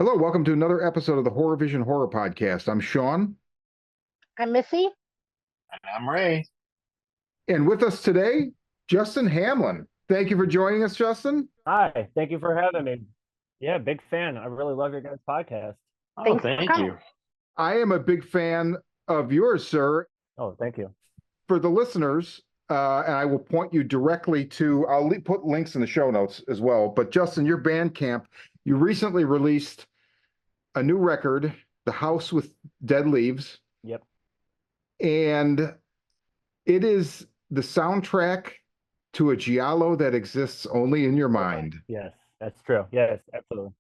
Hello, welcome to another episode of the Horror Vision Horror Podcast. I'm Sean, I'm Missy. I'm Ray. and with us today, Justin Hamline. Thank you for joining us, Justin. Hi, thank you for having me. Yeah, big fan. I really love your guys' podcast. Oh, Thanks for thank coming. you. I am a big fan of yours, sir. Oh, thank you. For the listeners, and I will point you directly to, put links in the show notes as well. But Justin, your Bandcamp, you recently released a new record, The House with Dead Leaves, Yep. and it is the soundtrack to a Giallo that exists only in your mind. Yes, that's true. Yes, absolutely.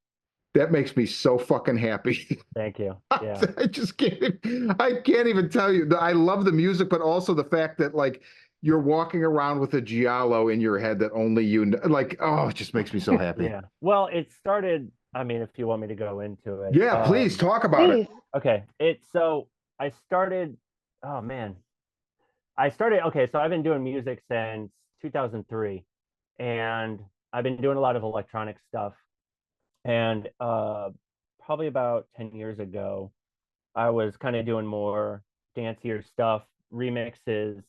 That makes me so fucking happy. Thank you. Yeah. I just can't. I can't even tell you. I love the music, but also the fact that like you're walking around with a Giallo in your head that only you know. Like, oh, it just makes me so happy. Yeah. Well, it started, I mean, if you want me to go into it. Yeah, please talk about it. Please. Okay. I started, oh man. Okay, so I've been doing music since 2003, and I've been doing a lot of electronic stuff. And probably about 10 years ago, I was kind of doing more dancier stuff, remixes,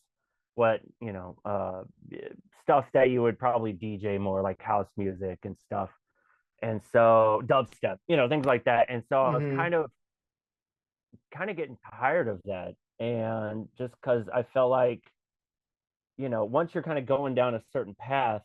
stuff that you would probably DJ more like house music and stuff. And so dubstep, things like that. And so I was Mhm. kind of getting tired of that. And just because I felt like, once you're kind of going down a certain path,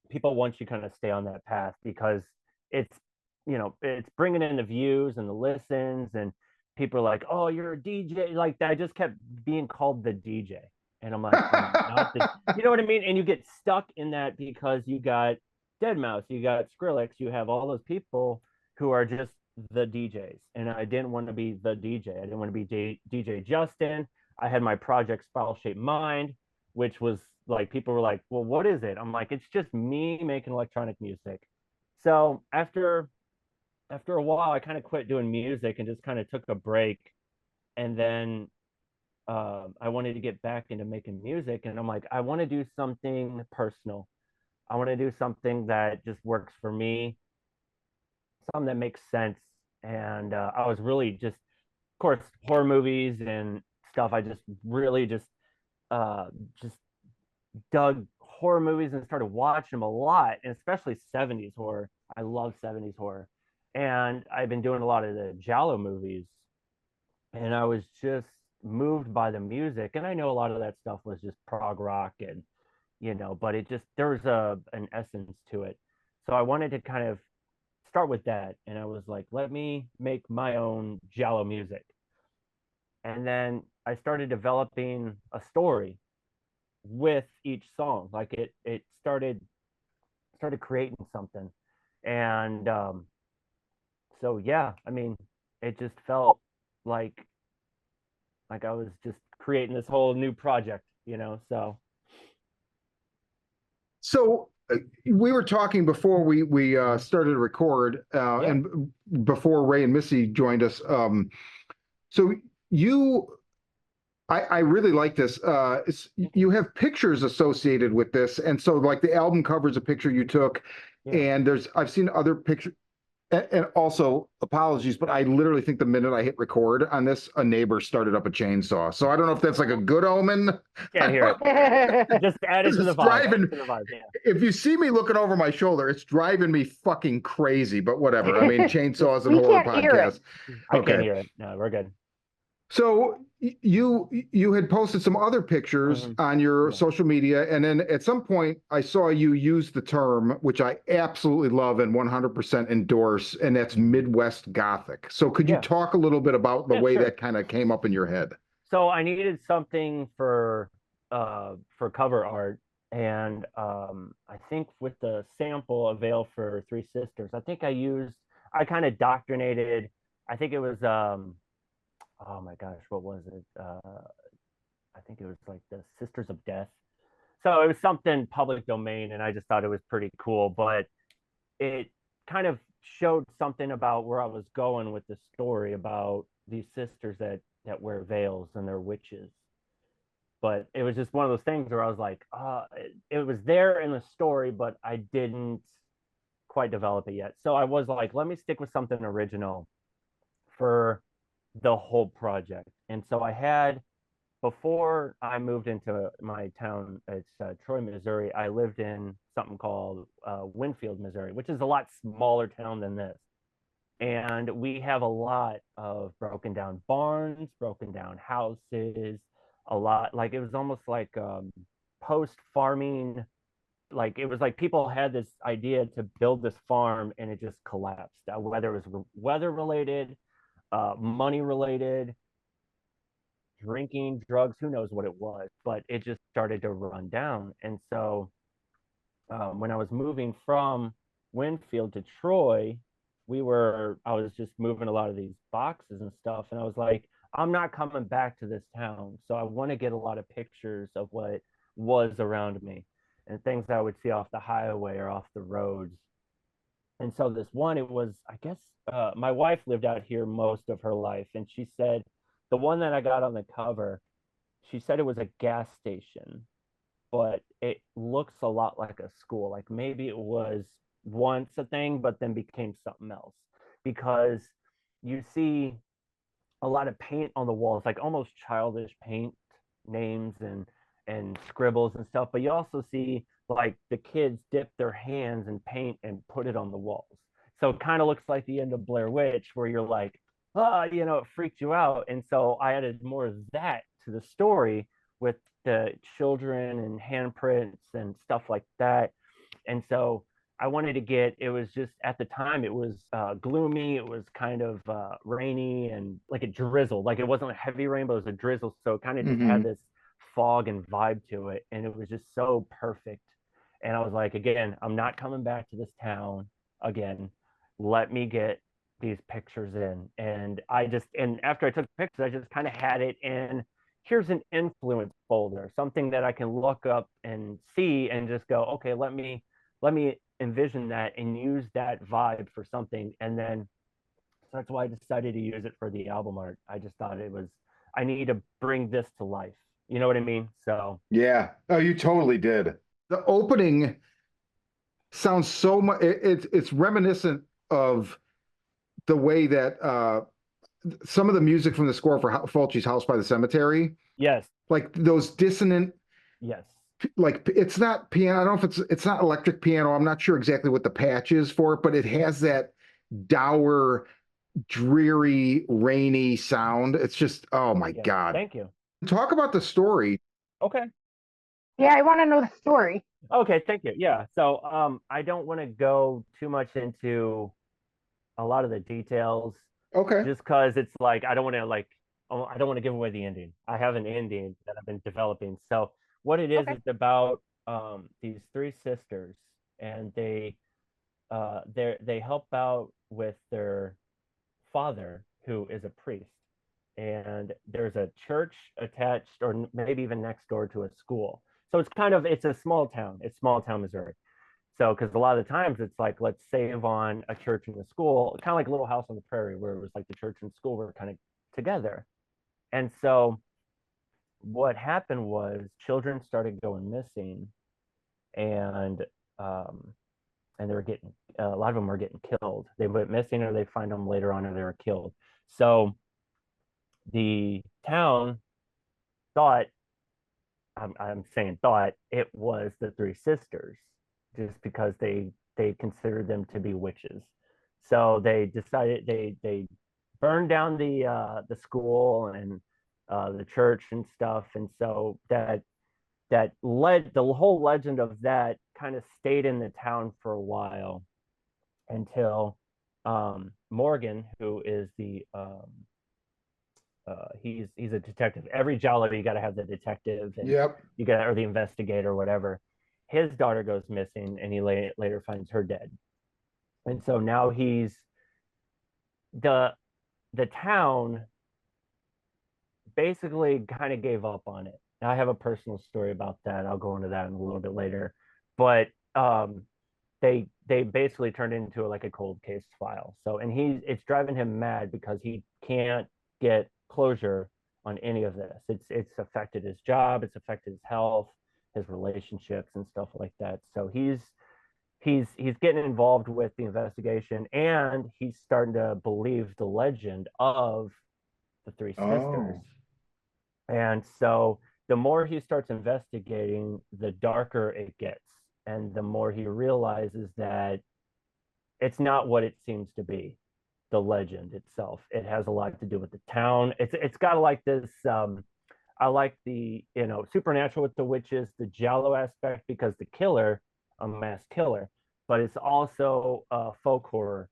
people want you kind of stay on that path because it's it's bringing in the views and the listens, and people are like, oh, you're a DJ. Like that, I just kept being called the DJ, and I'm like, I'm not the, you know what I mean? And you get stuck in that because you got Dead Mouse, you got Skrillex, you have all those people who are just the DJs, and I didn't want to be the DJ. I didn't want to be DJ Justin. I had my project Spiral Shaped Mind, which was like, people were like, well, what is it? I'm like, it's just me making electronic music. So after a while, I kind of quit doing music and just kind of took a break. And then I wanted to get back into making music, and I'm like, I want to do something personal. I want to do something that just works for me, something that makes sense. And I was really just, of course, horror movies and stuff. I just really just dug horror movies and started watching them a lot, and especially 70s horror. I love 70s horror. And I've been doing a lot of the Giallo movies, and I was just moved by the music. And I know a lot of that stuff was just prog rock, and but it just, there was an essence to it. So I wanted to kind of start with that, and I was like, let me make my own Giallo music. And then I started developing a story with each song. Like it started creating something. And so yeah, I mean, it just felt like I was just creating this whole new project, so So we were talking before we started to record, yeah. and before Ray and Missy joined us. So you, I really like this. You have pictures associated with this, and so like the album cover is a picture you took, Yeah. and I've seen other pictures. And also, apologies, but I literally think the minute I hit record on this, a neighbor started up a chainsaw. So I don't know if that's like a good omen. Can't hear it. Just add it to the It's vibe. Add driving. it to the vibe. Yeah. If you see me looking over my shoulder, it's driving me fucking crazy. But whatever. I mean, chainsaws and We horror can't hear it. podcasts. I can't Okay. hear it. No, we're good. So you had posted some other pictures on your Yeah. social media, and then at some point I saw you use the term, which I absolutely love and 100% endorse, and that's Midwest Gothic. So could you Yeah. talk a little bit about the Yeah, way sure. that kind of came up in your head? So I needed something for cover art, and I think with the sample of Veil for Three Sisters, I kind of doctrinated. I think it was oh my gosh, what was it? I think it was like the Sisters of Death. So it was something public domain, and I just thought it was pretty cool. But it kind of showed something about where I was going with the story about these sisters that wear veils and they're witches. But it was just one of those things where I was like, it was there in the story, but I didn't quite develop it yet. So I was like, let me stick with something original for the whole project. And so I had, before I moved into my town, it's Troy, Missouri, I lived in something called Winfield, Missouri, which is a lot smaller town than this. And we have a lot of broken down barns, broken down houses, a lot, like it was almost like post farming. Like it was like people had this idea to build this farm and it just collapsed, whether it was weather related, money related, drinking, drugs, who knows what it was, but it just started to run down. And so when I was moving from Winfield to Troy, I was just moving a lot of these boxes and stuff. And I was like, I'm not coming back to this town. So I want to get a lot of pictures of what was around me and things I would see off the highway or off the roads. And so this one, it was, I guess, my wife lived out here most of her life. And she said, the one that I got on the cover, she said it was a gas station, but it looks a lot like a school. Like maybe it was once a thing, but then became something else, because you see a lot of paint on the walls, like almost childish paint, names and scribbles and stuff. But you also see like the kids dip their hands in paint and put it on the walls. So it kind of looks like the end of Blair Witch, where you're like, it freaked you out. And so I added more of that to the story with the children and handprints and stuff like that. And so I wanted to get, it was just at the time, it was gloomy. It was kind of rainy and like a drizzle. Like it wasn't a heavy rain, but it was a drizzle. So it kind of just had this fog and vibe to it. And it was just so perfect. And I was like, again, I'm not coming back to this town again. Let me get these pictures in. And after I took the pictures, I just kind of had it in, here's an influence folder, something that I can look up and see and just go, okay, let me envision that and use that vibe for something. And then so that's why I decided to use it for the album art. I just thought I need to bring this to life. You know what I mean? So Yeah. Oh, you totally did. The opening sounds so much, it's reminiscent of the way that some of the music from the score for Fulci's House by the Cemetery, yes, like those dissonant, yes, like it's not piano. I don't know if it's not electric piano. I'm not sure exactly what the patch is for it, but it has that dour, dreary, rainy sound. It's just, oh my yeah. God. Thank you. Talk about the story. Okay. Yeah, I want to know the story. Okay, thank you. Yeah. So I don't want to go too much into a lot of the details, Okay. just because it's like I don't want to give away the ending. I have an ending that I've been developing. So what it is, Okay. it's about these three sisters, and they help out with their father, who is a priest, and there's a church attached, or maybe even next door, to a school. So it's a small town. It's small town Missouri. So, because a lot of the times it's like, let's save on a church and a school, kind of like Little House on the Prairie, where it was like the church and school were kind of together. And so what happened was children started going missing, and um, they were getting, a lot of them were getting killed. They went missing, or they find them later on, or they were killed. So the town thought, I'm saying thought, it was the three sisters, just because they considered them to be witches. So they decided, they burned down the school and the church and stuff. And so that led, the whole legend of that kind of stayed in the town for a while, until Morgan, who is he's a detective. Every Giallo, you got to have the detective, and Yep. you got, or the investigator, or whatever. His daughter goes missing, and he later finds her dead. And so now the town basically kind of gave up on it. Now, I have a personal story about that. I'll go into that in a little bit later. But they basically turned it into like a cold case file. So, and it's driving him mad, because he can't get closure on any of this. It's affected his job, it's affected his health, his relationships, and stuff like that. So he's getting involved with the investigation, and he's starting to believe the legend of the three sisters. Oh. And so the more he starts investigating, the darker it gets, and the more he realizes that it's not what it seems to be, the legend itself. It has a lot to do with the town. It's got like this I like the, supernatural with the witches, the Giallo aspect, because the killer, a mass killer, but it's also folk horror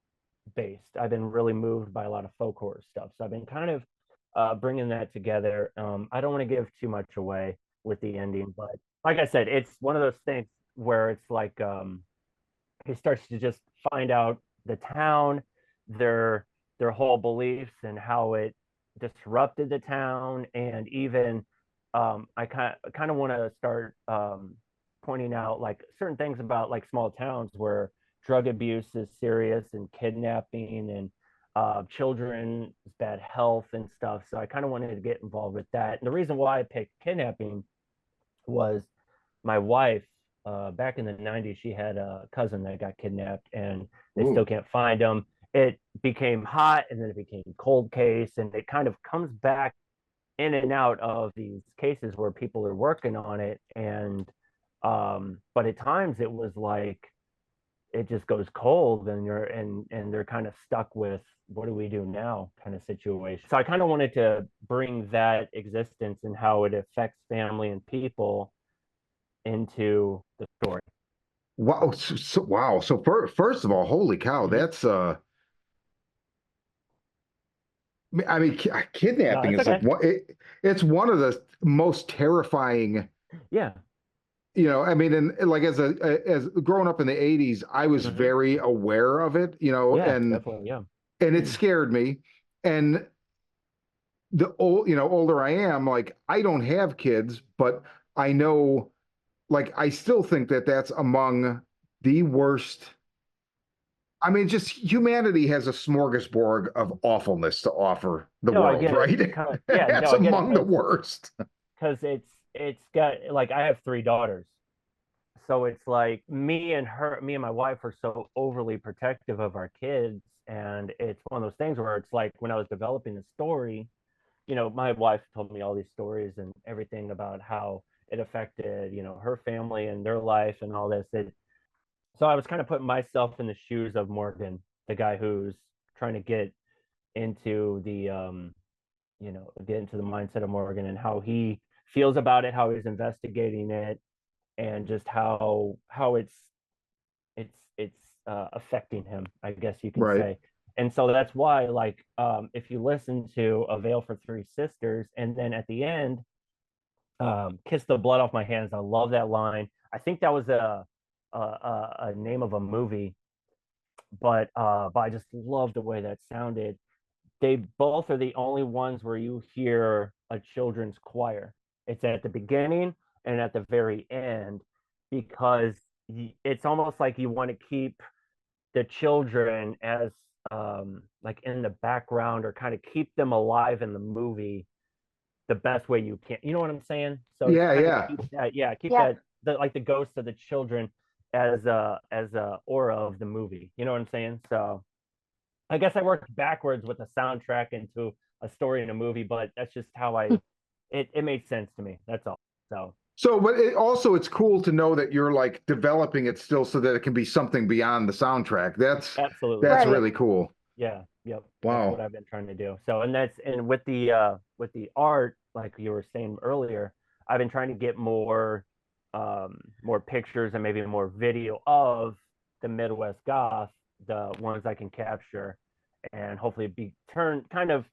based. I've been really moved by a lot of folk horror stuff. So I've been kind of bringing that together. I don't want to give too much away with the ending, but like I said, it's one of those things where it's like he starts to just find out the town, their whole beliefs and how it disrupted the town, and even I kind of want to start pointing out like certain things about like small towns where drug abuse is serious and kidnapping and children's bad health and stuff. So I kind of wanted to get involved with that. And the reason why I picked kidnapping was my wife, back in the 90s, she had a cousin that got kidnapped and they Ooh. still can't find him. It became hot and then it became cold case, and it kind of comes back in and out of these cases where people are working on it. And but at times it was like it just goes cold, and they're kind of stuck with what do we do now kind of situation. So I kind of wanted to bring that existence and how it affects family and people into the story. Wow. Wow. So first of all, holy cow, Mhm. that's I mean, No, kidnapping it's is like okay. it's one of the most terrifying, Yeah. I mean, and like as growing up in the 80s, I was Hmm. very aware of it, Yeah, and definitely. Yeah. it scared me. And older I am, like I don't have kids, but I know, like I still think that that's among the worst. I mean, just humanity has a smorgasbord of awfulness to offer the No, I world, get it. right? Kind of, yeah, That's no, I get it among the worst. because it's got like I have three daughters. So it's like me and my wife are so overly protective of our kids. And it's one of those things where it's like when I was developing the story, my wife told me all these stories and everything about how it affected, her family and their life and all this. So I was kind of putting myself in the shoes of Morgan, the guy who's trying to into the get into the mindset of Morgan and how he feels about it, how he's investigating it, and just how it's affecting him, I guess you can Right. say. And so that's why, like, if you listen to A Veil for Three Sisters, and then at the end, "Kiss the Blood Off My Hands," I love that line. I think that was a name of a movie, but I just love the way that sounded. They both are the only ones where you hear a children's choir. It's at the beginning and at the very end, because it's almost like you want to keep the children as like in the background, or kind of keep them alive in the movie the best way you can. You know what I'm saying? So to Yeah, kind of yeah. keep that, yeah, keep Yeah. that like the ghosts of the children as a aura of the movie. You know what I'm saying? So I guess I worked backwards with a soundtrack into a story in a movie, but that's just how it made sense to me. That's all. So So, but it's cool to know that you're like developing it still so that it can be something beyond the soundtrack. absolutely. That's Right. really cool. Yeah, yep. That's what Wow. I've been trying to do. So and with the art, like you were saying earlier, I've been trying to get more pictures and maybe more video of the Midwest goth, the ones I can capture, and hopefully be turned kind of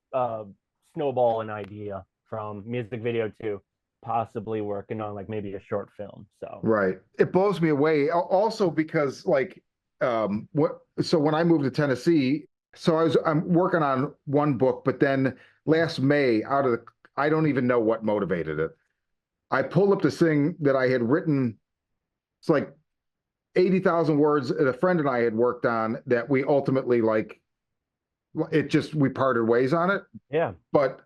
snowball an idea from music video to possibly working on like maybe a short film. So Right. It blows me away. Also because like so when I moved to Tennessee, so I'm working on one book, but then last May I don't even know what motivated it. I pulled up this thing that I had written. It's like 80,000 words that a friend and I had worked on that we ultimately like we parted ways on it. yeah, But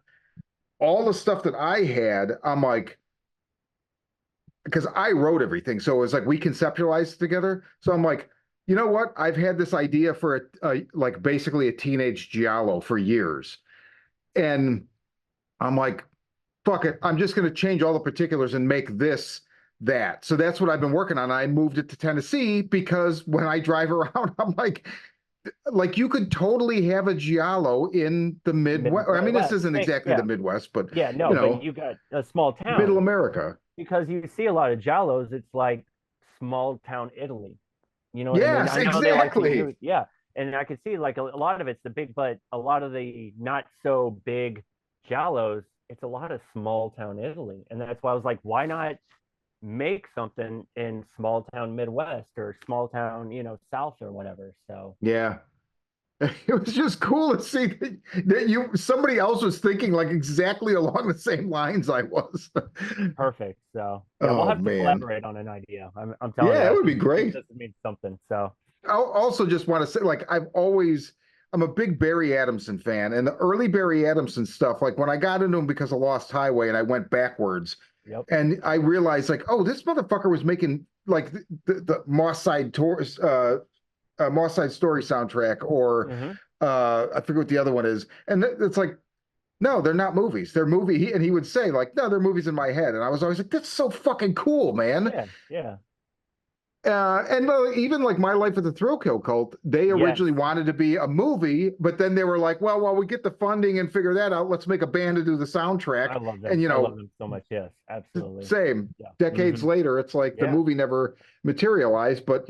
all the stuff that I had, I'm like, because I wrote everything. So it was like we conceptualized together. So I'm like, You know what? I've had this idea for like basically a teenage Giallo for years. And I'm like, fuck it. I'm just going to change all the particulars and make this that. So that's what I've been working on. I moved it to Tennessee because when I drive around, I'm like you could totally have a Giallo in the Midwest. I mean, this Midwest. isn't exactly the Yeah. Midwest, but Yeah, you no, but know, you got a small middle town America. because you see a lot of Giallos. It's like small town Italy. You know what I mean? Yes, I know they like to exactly. use, yeah. And I can see like a lot of it's the big, but a lot of the not so big Giallos, it's a lot of small town Italy. And that's why I was like, why not make something in small town Midwest or small town, South or whatever. So Yeah. It was just cool to see that somebody else was thinking like exactly along the same lines I was. perfect. So yeah, we'll Oh have to man. collaborate on an idea. I'm telling you, Yeah, it I would be think great. this means something. So I also just want to say, like, I'm a big Barry Adamson fan, and the early Barry Adamson stuff, like when I got into him because of Lost Highway and I went backwards, yep. and I realized, like, oh, this motherfucker was making like the Moss Side Tours, Moss Side Story soundtrack, or Hmm. I forget what the other one is, and it's like, no, they're not movies. They're and he would say, like, no, they're movies in my head, and I was always like, that's so fucking cool, man. Yeah, yeah. And even like My Life with the Thrill Kill Cult, they Yes. originally wanted to be a movie, but then they were like, well, while we get the funding and figure that out, let's make a band to do the soundtrack. I love And them. I love them so much. Yes, absolutely. same Yeah. decades Hmm. later, it's like the Yeah. movie never materialized, but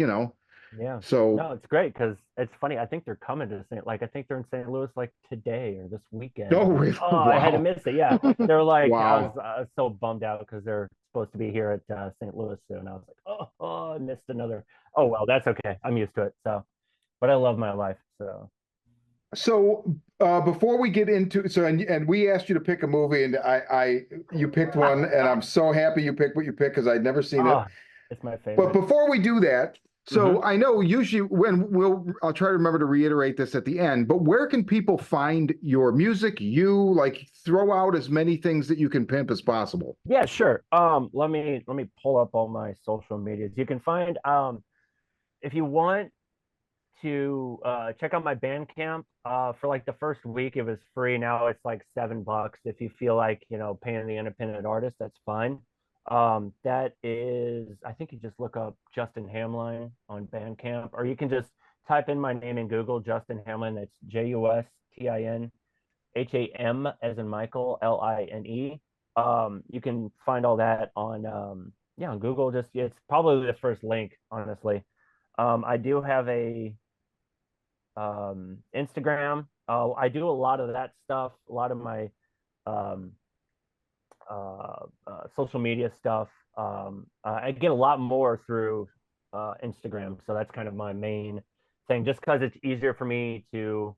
Yeah. so No, it's great because it's funny. I think they're coming to St. Like I think they're in St. Louis like today or this weekend. oh, I was like, really? oh, I had to Wow, miss it. Yeah, they're like, wow. I was so bummed out because they're supposed to be here at St. Louis soon. I was like, I missed another. Oh well, that's okay. I'm used to it. So, but I love my life. So, So before we get into and we asked you to pick a movie, and you picked one, and I'm so happy you picked what you picked because I'd never seen it. oh, it's my But favorite. before we do that, Hmm. so I know usually I'll try to remember to reiterate this at the end, but where can people find your music? Like throw out as many things that you can pimp as possible. Yeah, sure. Let me pull up all my social medias. You can find if you want to check out my Bandcamp. For like the first week, it was free. Now it's like $7. If you feel like paying the independent artist, that's fine. That is, I think you just look up Justin Hamline on Bandcamp, or you can just type in my name in Google, Justin Hamline. That's JustinHam as in Michael, Line. You can find all that on on Google. Just it's probably the first link, honestly. I do have a Instagram. I do a lot of that stuff, a lot of my um, social media stuff. I get a lot more through Instagram, so that's kind of my main thing. Just because it's easier for me to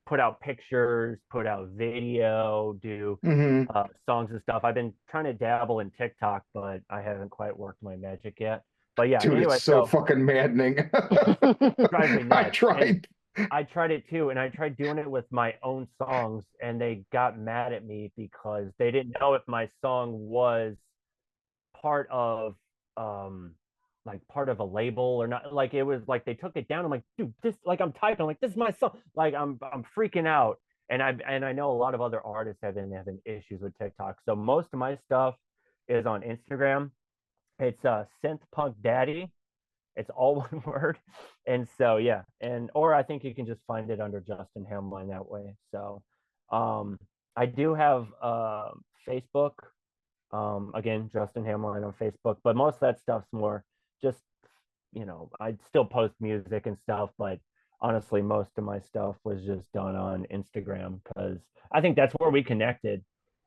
put out pictures, put out video, do Hmm. songs and stuff. I've been trying to dabble in TikTok, but I haven't quite worked my magic yet. But yeah, Dude, it's anyway, so so fucking maddening. drives me I nuts. And tried. I tried it too, and I tried doing it with my own songs, and they got mad at me because they didn't know if my song was part of um part of a label or not. Like it was like they took it down. I'm like, dude, this like I'm typing, I'm like, this is my song. Like I'm freaking out. And I know a lot of other artists have been having issues with TikTok. So most of my stuff is on Instagram. It's synth punk daddy. It's all one word. And so yeah, and or I think you can just find it under Justin Hamline that way. So um I do have Facebook. Again, Justin Hamline on Facebook, but most of that stuff's more just, I'd still post music and stuff, but honestly, most of my stuff was just done on Instagram because I think that's where we connected.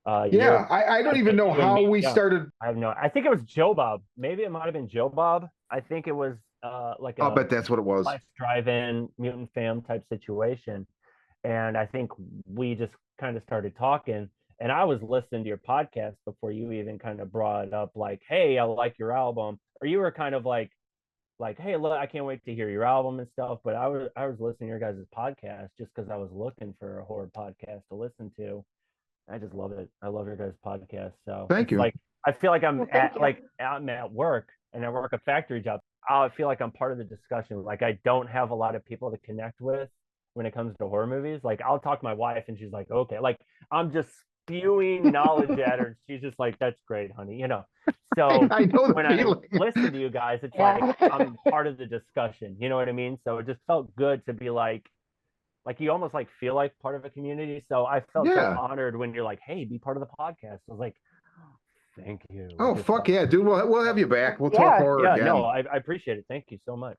Yeah, I don't even know You and how me. we Yeah, started. I have no. I think it was Joe Bob. Maybe it might have been Joe Bob. I think it was like I'll a bet that's what it was. Life Drive-In Mutant Fam type situation, and I think we just kind of started talking. And I was listening to your podcast before you even kind of brought it up, like, "Hey, I like your album," or you were kind of like, "Hey, look, I can't wait to hear your album and stuff." But I was listening to your guys' podcast just because I was looking for a horror podcast to listen to. I just love it. I love your guys' podcast. So Thank it's you. like I feel like Well, thank you. I'm at work and I work a factory job. I feel like I'm part of the discussion. Like I don't have a lot of people to connect with when it comes to horror movies. Like I'll talk to my wife and she's like, okay, like I'm just spewing knowledge at her. And she's just like, that's great, honey. So I know the when I feeling. listen to you guys, it's Yeah. like I'm part of the discussion. You know what I mean? So it just felt good to be like you almost like feel like part of a community. So I felt so Yeah. honored when you're like, hey, be part of the podcast. I was like, thank you. Oh, Just fuck like, yeah, dude. We'll have you back. We'll talk Yeah. horror yeah, again. no, I appreciate it. Thank you so much.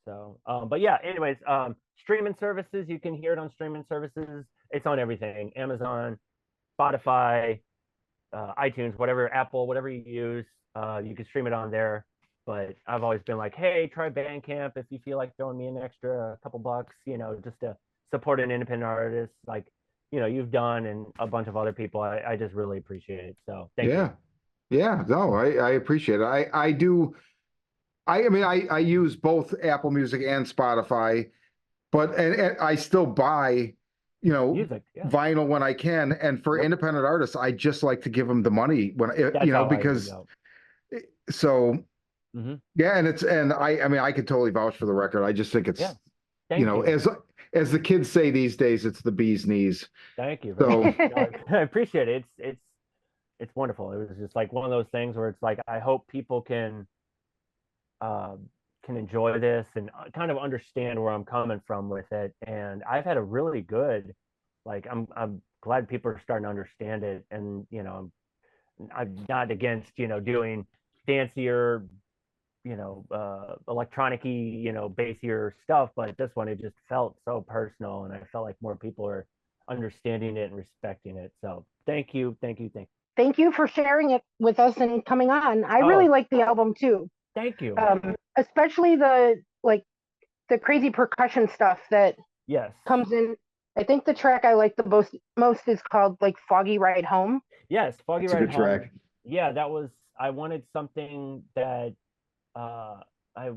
So, but yeah, anyways, streaming services, you can hear it on streaming services. It's on everything: Amazon, Spotify, iTunes, whatever, Apple, whatever you use. You can stream it on there. But I've always been like, hey, try Bandcamp if you feel like throwing me an extra couple bucks, just to support an independent artist like you've done, and a bunch of other people. I just really appreciate it. So thank you. Yeah. Yeah. No, I appreciate it. I do. I mean, I use both Apple Music and Spotify, but and I still buy, Music, yeah. vinyl when I can. And for Yep. independent artists, I just like to give them the money when, That's how because I so mm-hmm. yeah, and I mean, I could totally vouch for the record. I just think it's, Yeah. Thank you. as the kids say these days, it's the bee's knees. Thank you. So No, I appreciate it. It's wonderful. It was just like one of those things where it's like I hope people can enjoy this and kind of understand where I'm coming from with it. And I've had a really good, like I'm glad people are starting to understand it. And I'm not against doing fancier, electronic-y, bassier stuff, but this one, it just felt so personal, and I felt like more people are understanding it and respecting it. So thank you. Thank you for sharing it with us and coming on. I Oh. really like the album too. Thank you. Especially the crazy percussion stuff that Yes. comes in. I think the track I like the most is called like Foggy Ride Home. Yes, Foggy it's a Ride good Home. track. Yeah, I wanted something that I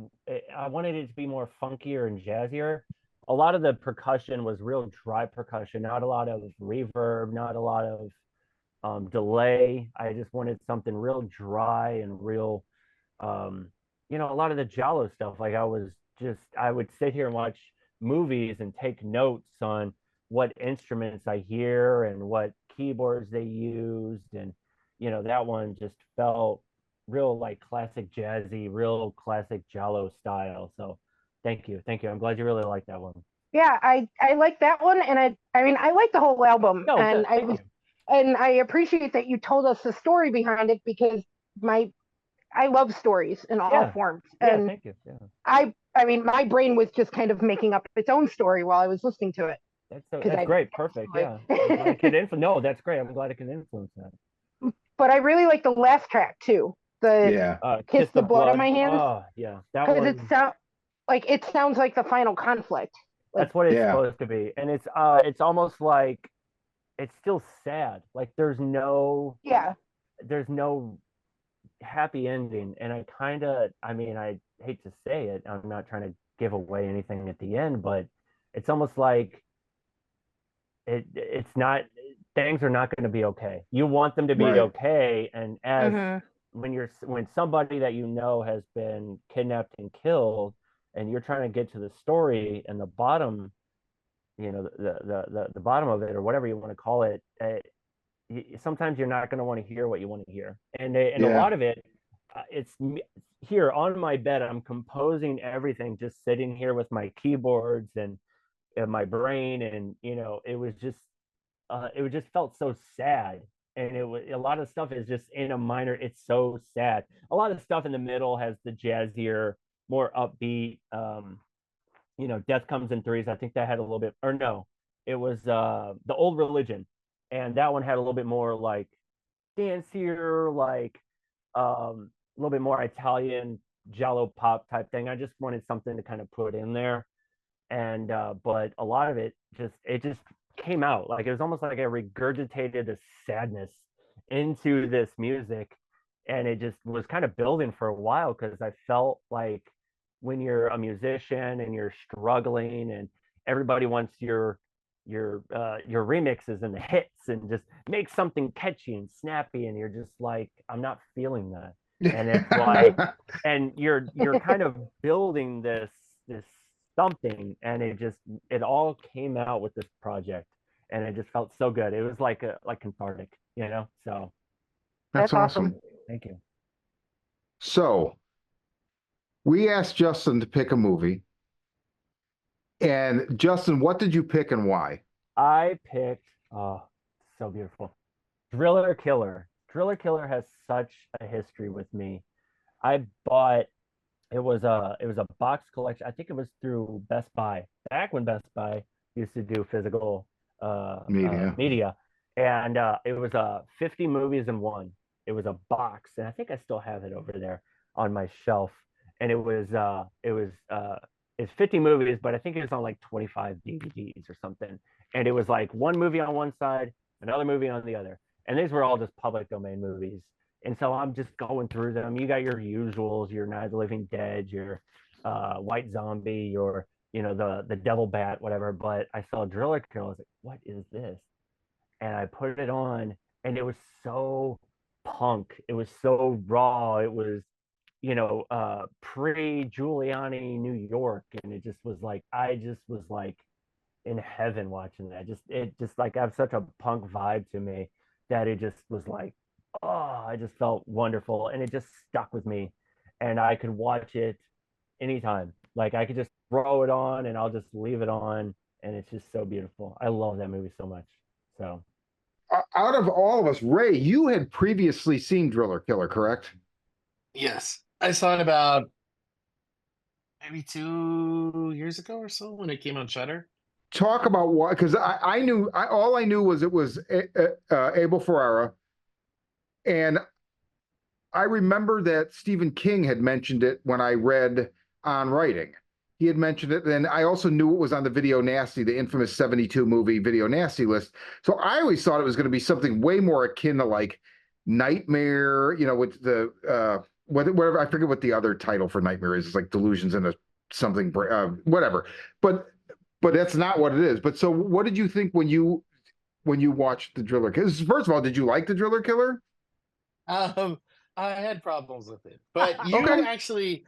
wanted it to be more funkier and jazzier. A lot of the percussion was real dry percussion, not a lot of reverb, not a lot of delay. I just wanted something real dry and real, a lot of the Giallo stuff. Like I would sit here and watch movies and take notes on what instruments I hear and what keyboards they used. And, that one just felt real like classic jazzy, real classic Giallo style. So thank you. I'm glad you really like that one. Yeah, I like that one, and I mean I like the whole album, No, and thank you. I appreciate that you told us the story behind it, because I love stories in all Yeah. forms, Yeah, and thank you. Yeah. I mean my brain was just kind of making up its own story while I was listening to it. That's great. Perfect. Yeah. I'm glad it can no, that's great. I'm glad it can influence that. But I really like the last track too. The Yeah. Kiss the Blood on My Hands, Oh, yeah. That because one. it sounds like the final conflict. That's what it's Yeah. supposed to be. And it's almost like it's still sad. Like there's no Yeah. happy ending. And I mean, I hate to say it, I'm not trying to give away anything at the end, but it's almost like it's not, things are not going to be okay. You want them to be Right. okay. And as Mhm. when somebody that has been kidnapped and killed, and you're trying to get to the story and the bottom, the bottom of it, or whatever you want to call it, sometimes you're not going to want to hear what you want to hear. And a Yeah. lot of it, it's here on my bed, I'm composing everything, just sitting here with my keyboards and my brain, and it just felt so sad. And it was a lot of stuff is just in a minor, it's so sad. A lot of stuff in the middle has the jazzier, more upbeat, Death Comes in Threes. I think that had a little bit, or no, it was The Old Religion, and that one had a little bit more like dancier, like a little bit more Italian Giallo pop type thing. I just wanted something to kind of put in there. And but a lot of it just came out. Like it was almost like I regurgitated the sadness into this music, and it just was kind of building for a while, because I felt like when you're a musician and you're struggling, and everybody wants your remixes and the hits, and just make something catchy and snappy, and you're just like, I'm not feeling that. And it's like, and you're kind of building this something, and it all came out with this project, and it just felt so good. It was like cathartic, you know. So That's That's awesome. awesome. thank you. So we asked Justin to pick a movie. And Justin, what did you pick and why? I picked, oh, so beautiful, Driller Killer. Driller Killer has such a history with me. I bought it was a box collection. I think it was through Best Buy, back when Best Buy used to do physical Media. media, and it was 50 movies in one. It was a box, and I think I still have it over there on my shelf. And it's 50 movies, but I think it was on like 25 DVDs or something. And it was like one movie on one side, another movie on the other, and these were all just public domain movies. And so I'm just going through them. You got your usuals, your Night of the Living Dead, your White Zombie, your the Devil Bat, whatever. But I saw Driller Kill. I was like, what is this? And I put it on, and it was so punk. It was so raw. It was pre Giuliani New York, and it just was like I just was like in heaven watching that. It just like I have such a punk vibe to me that it just was like, oh, I just felt wonderful, and it just stuck with me, and I could watch it anytime. Like I could just throw it on, and I'll just leave it on, and it's just so beautiful. I love that movie so much. So Out of all of us, Ray, you had previously seen Driller Killer, correct? Yes. I saw it about maybe 2 years ago or so when it came on Shutter. Talk about why, because I knew all I knew was it was Abel Ferrara, and I remember that Stephen King had mentioned it when I read On Writing. He had mentioned it, and I also knew it was on the Video Nasty, the infamous 72 movie Video Nasty list. So I always thought it was going to be something way more akin to like Nightmare, with the whatever, I forget what the other title for Nightmare is. It's like Delusions in a something, whatever. But that's not what it is. But so, what did you think when you watched the Driller Killer? First of all, did you like the Driller Killer? Um, I had problems with it, but Okay. you actually,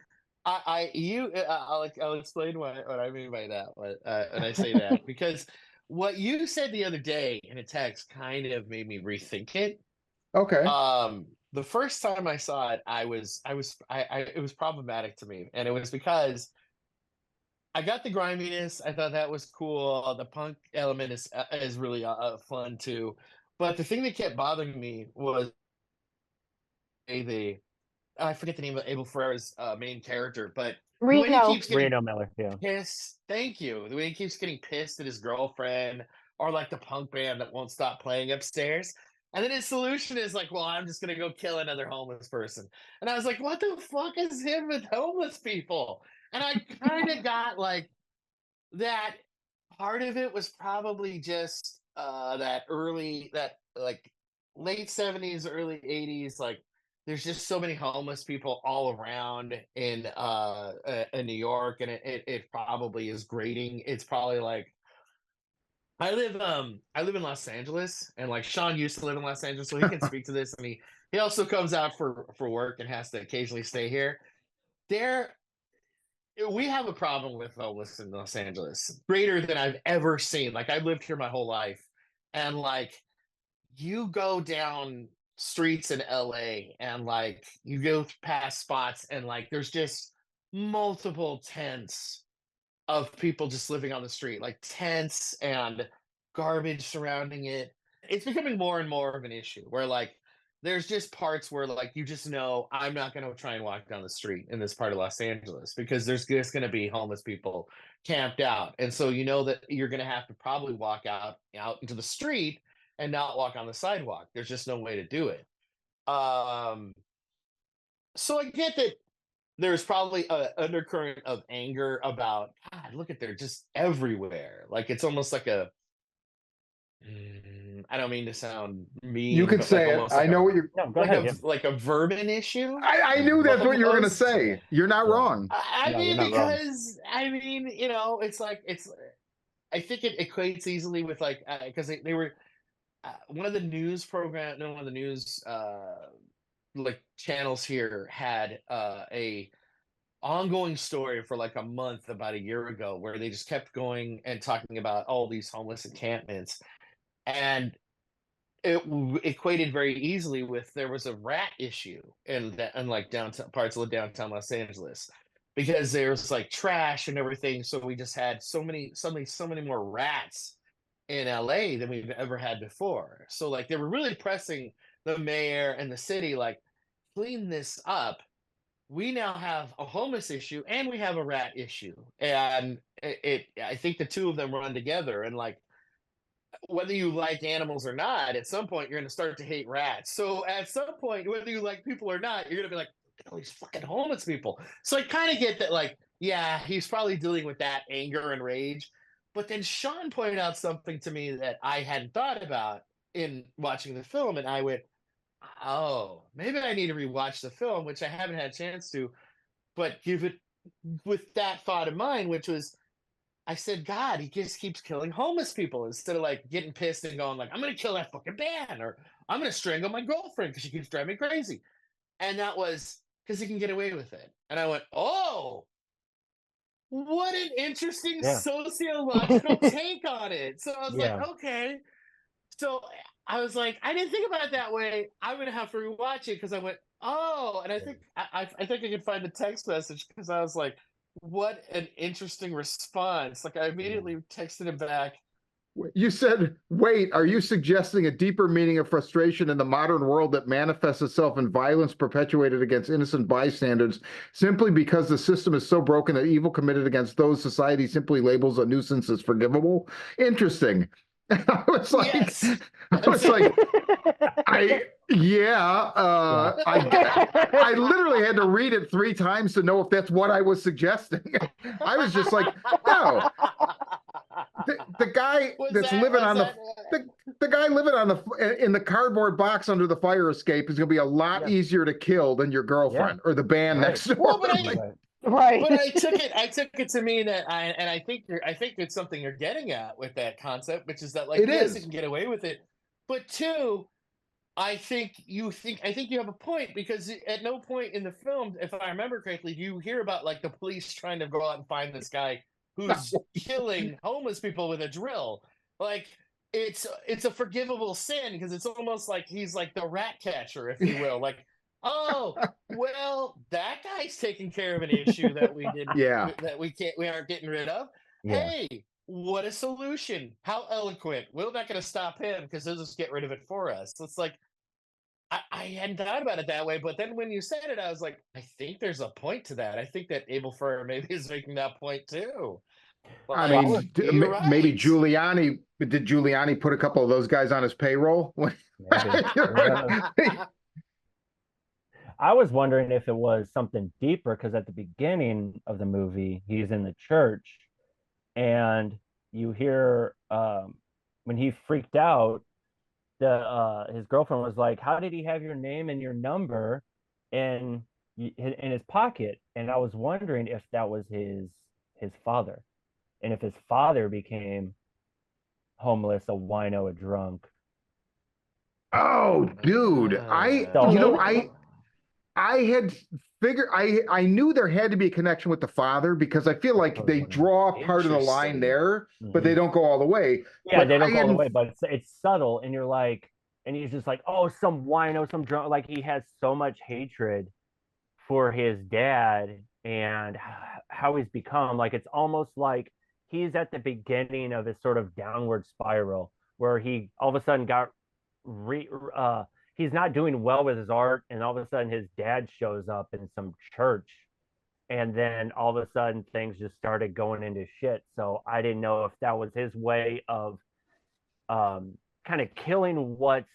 I'll explain what I mean by that. When I say that, because what you said the other day in a text kind of made me rethink it. Okay. The first time I saw it, it was problematic to me, and it was because I got the griminess. I thought that was cool. The punk element is really fun too. But the thing that kept bothering me was the I forget the name of Abel Ferrara's main character, but the way he Reno. keeps getting Reno Miller, yeah. pissed. Thank you. The way he keeps getting pissed at his girlfriend, or like the punk band that won't stop playing upstairs. And then his solution is like, well, I'm just gonna go kill another homeless person. And I was like, what the fuck is him with homeless people? And I kind of got like that part of it was probably just that like late 70s, early 80s, like there's just so many homeless people all around in New York, and it probably is grating. It's probably like I live in Los Angeles, and like Sean used to live in Los Angeles, so he can speak to this, and he also comes out for work and has to occasionally stay here. There we have a problem with homeless in Los Angeles, greater than I've ever seen. Like I've lived here my whole life, and like you go down streets in LA, and like you go past spots, and like there's just multiple tents of people just living on the street, like tents and garbage surrounding it. It's becoming more and more of an issue where like there's just parts where like you just know I'm not going to try and walk down the street in this part of Los Angeles because there's just going to be homeless people camped out. And so you know that you're going to have to probably walk out into the street and not walk on the sidewalk. There's just no way to do it. Um so I get that there's probably a undercurrent of anger about God, look at they're just everywhere. Like it's almost like I don't mean to sound You mean, could but like say it. almost I know what you're. No, go ahead. Yeah. like a vermin issue I knew that's what you were going to almost. say. You're not Yeah. wrong. I No, you're mean, not wrong. because I mean, it's like I think it equates easily with like because they were one of the news program, no, one of the news like channels here had a ongoing story for like a month about a year ago where they just kept going and talking about all these homeless encampments, and equated very easily with there was a rat issue in that in like downtown parts of the downtown Los Angeles, because there's like trash and everything. So we just had so many more rats in LA than we've ever had before. So like they were really pressing the mayor and the city, like, clean this up. We now have a homeless issue and we have a rat issue. And I think the two of them run together, and like whether you like animals or not, at some point you're going to start to hate rats. So at some point, whether you like people or not, you're going to be like, "Look at all these fucking homeless people." So I kind of get that, like, yeah, he's probably dealing with that anger and rage. But then Sean pointed out something to me that I hadn't thought about in watching the film, and I went, "Oh, maybe I need to rewatch the film," which I haven't had a chance to. But give it with that thought in mind, which was, I said, God, he just keeps killing homeless people instead of like getting pissed and going like, "I'm gonna kill that fucking man," or "I'm gonna strangle my girlfriend because she keeps driving me crazy." And that was because he can get away with it. And I went, "Oh, what an interesting Yeah. sociological take on it." So I was like, Yeah. okay. So I was like, I didn't think about it that way. I'm gonna have to rewatch it because I went, oh, and I think I think I could find the text message because I was like, what an interesting response. Like I immediately texted him back. You said, wait, are you suggesting a deeper meaning of frustration in the modern world that manifests itself in violence perpetuated against innocent bystanders simply because the system is so broken that evil committed against those society simply labels a nuisance as forgivable? Interesting. I was like, Yes. I was like, I literally had to read it 3 times to know if that's what I was suggesting. I was just like, no, the guy that's living on the guy living on in the cardboard box under the fire escape is going to be a lot easier to kill than your girlfriend or the band next door. Well, but Right. but I took it to mean that I think I think it's something you're getting at with that concept, which is that like, yes, you can get away with it, but two, I think you have a point, because at no point in the film, if I remember correctly, do you hear about like the police trying to go out and find this guy who's killing homeless people with a drill. Like it's a forgivable sin because it's almost like he's like the rat catcher, if you will. Like, oh, well, that guy's taking care of an issue that we didn't that we aren't getting rid of. Hey, what a solution. How eloquent. We're not going to stop him because he'll just get rid of it for us. So it's like, I hadn't thought about it that way, but then when you said it, I was like, I think there's a point to that. I think that Abel Ferrara maybe is making that point too. I Like, mean, you're maybe right. did Giuliani put a couple of those guys on his payroll? I was wondering if it was something deeper, because at the beginning of the movie, he's in the church and you hear when he freaked out, his girlfriend was like, "How did he have your name and your number in his pocket?" And I was wondering if that was his father, and if his father became homeless, a wino, a drunk. Oh, dude, I had figured I knew there had to be a connection with the father because I feel like they draw part of the line there, but they don't go all the way. Yeah, they don't go all the way, but it's subtle, and you're like, and he's just like, oh, some wino, some drunk. Like he has so much hatred for his dad and how he's become. Like it's almost like he's at the beginning of his sort of downward spiral where he all of a sudden got he's not doing well with his art, and all of a sudden his dad shows up in some church, and then all of a sudden things just started going into shit. So I didn't know if that was his way of kind of killing what's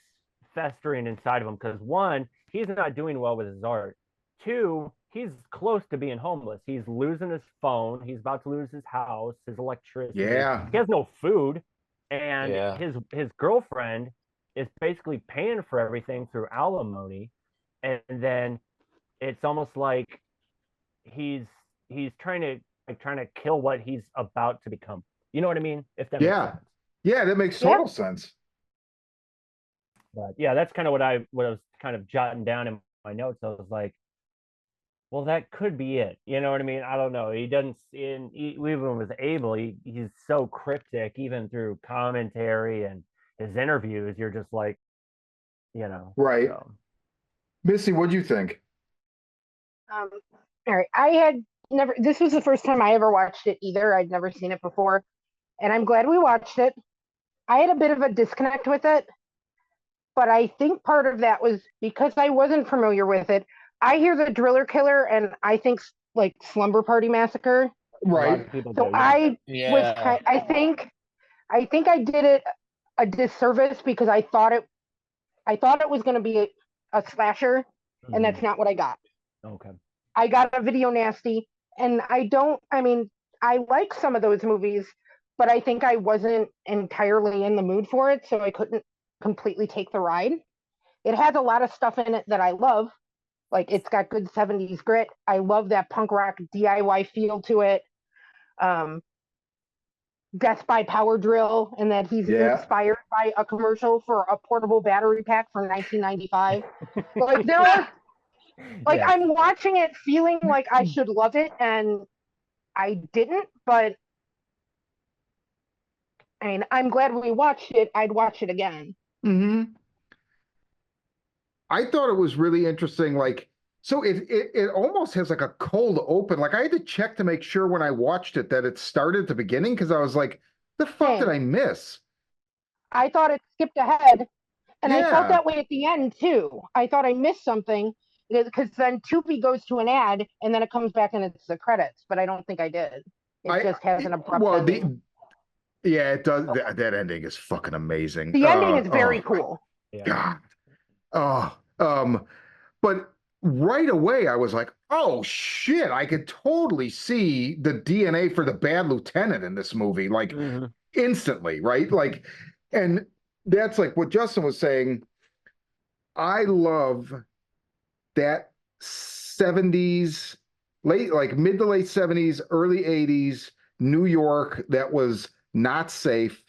festering inside of him, because one, he's not doing well with his art. Two, he's close to being homeless. He's losing his phone. He's about to lose his house, his electricity. Yeah. He has no food, and his girlfriend is basically paying for everything through alimony, and then it's almost like he's trying to kill what he's about to become. You know what I mean? If that makes sense. Yeah, that makes total sense. But yeah, that's kind of what I was kind of jotting down in my notes, I was like, well, that could be it. You know what I mean? I don't know. He doesn't, even with Abel, he's so cryptic, even through commentary and his interviews. You're just like, Right. So. Missy, what do you think? All right. I had never, this was the first time I ever watched it either. I'd never seen it before. And I'm glad we watched it. I had a bit of a disconnect with it, but I think part of that was because I wasn't familiar with it. I hear the Driller Killer and I think like Slumber Party Massacre. A lot Right. of people So do, yeah. Yeah. I think I did it a disservice because I thought it was going to be a slasher, and that's not what I got. Okay. I got a video nasty, and I mean, I like some of those movies, but I think I wasn't entirely in the mood for it, so I couldn't completely take the ride. It has a lot of stuff in it that I love. Like, it's got good 70s grit. I love that punk rock DIY feel to it. Death by Power Drill, and that he's inspired by a commercial for a portable battery pack from 1995. Like, there are, like, Yes. I'm watching it feeling like I should love it, and I didn't, but I mean, I'm glad we watched it. I'd watch it again. I thought it was really interesting. Like, so it almost has like a cold open. Like, I had to check to make sure when I watched it that it started at the beginning because I was like, the fuck did I miss? I thought it skipped ahead, and I felt Yeah. that way at the end too. I thought I missed something because then Tubi goes to an ad and then it comes back and it's the credits, but I don't think I did. It just has an abrupt ending. Yeah, it does. That ending is fucking amazing. The ending is very cool. God. But right away I was like, oh shit, I could totally see the DNA for the bad lieutenant in this movie, like instantly, right? Like, and that's like what Justin was saying. I love that 70s, like mid to late 70s, early 80s New York that was not safe,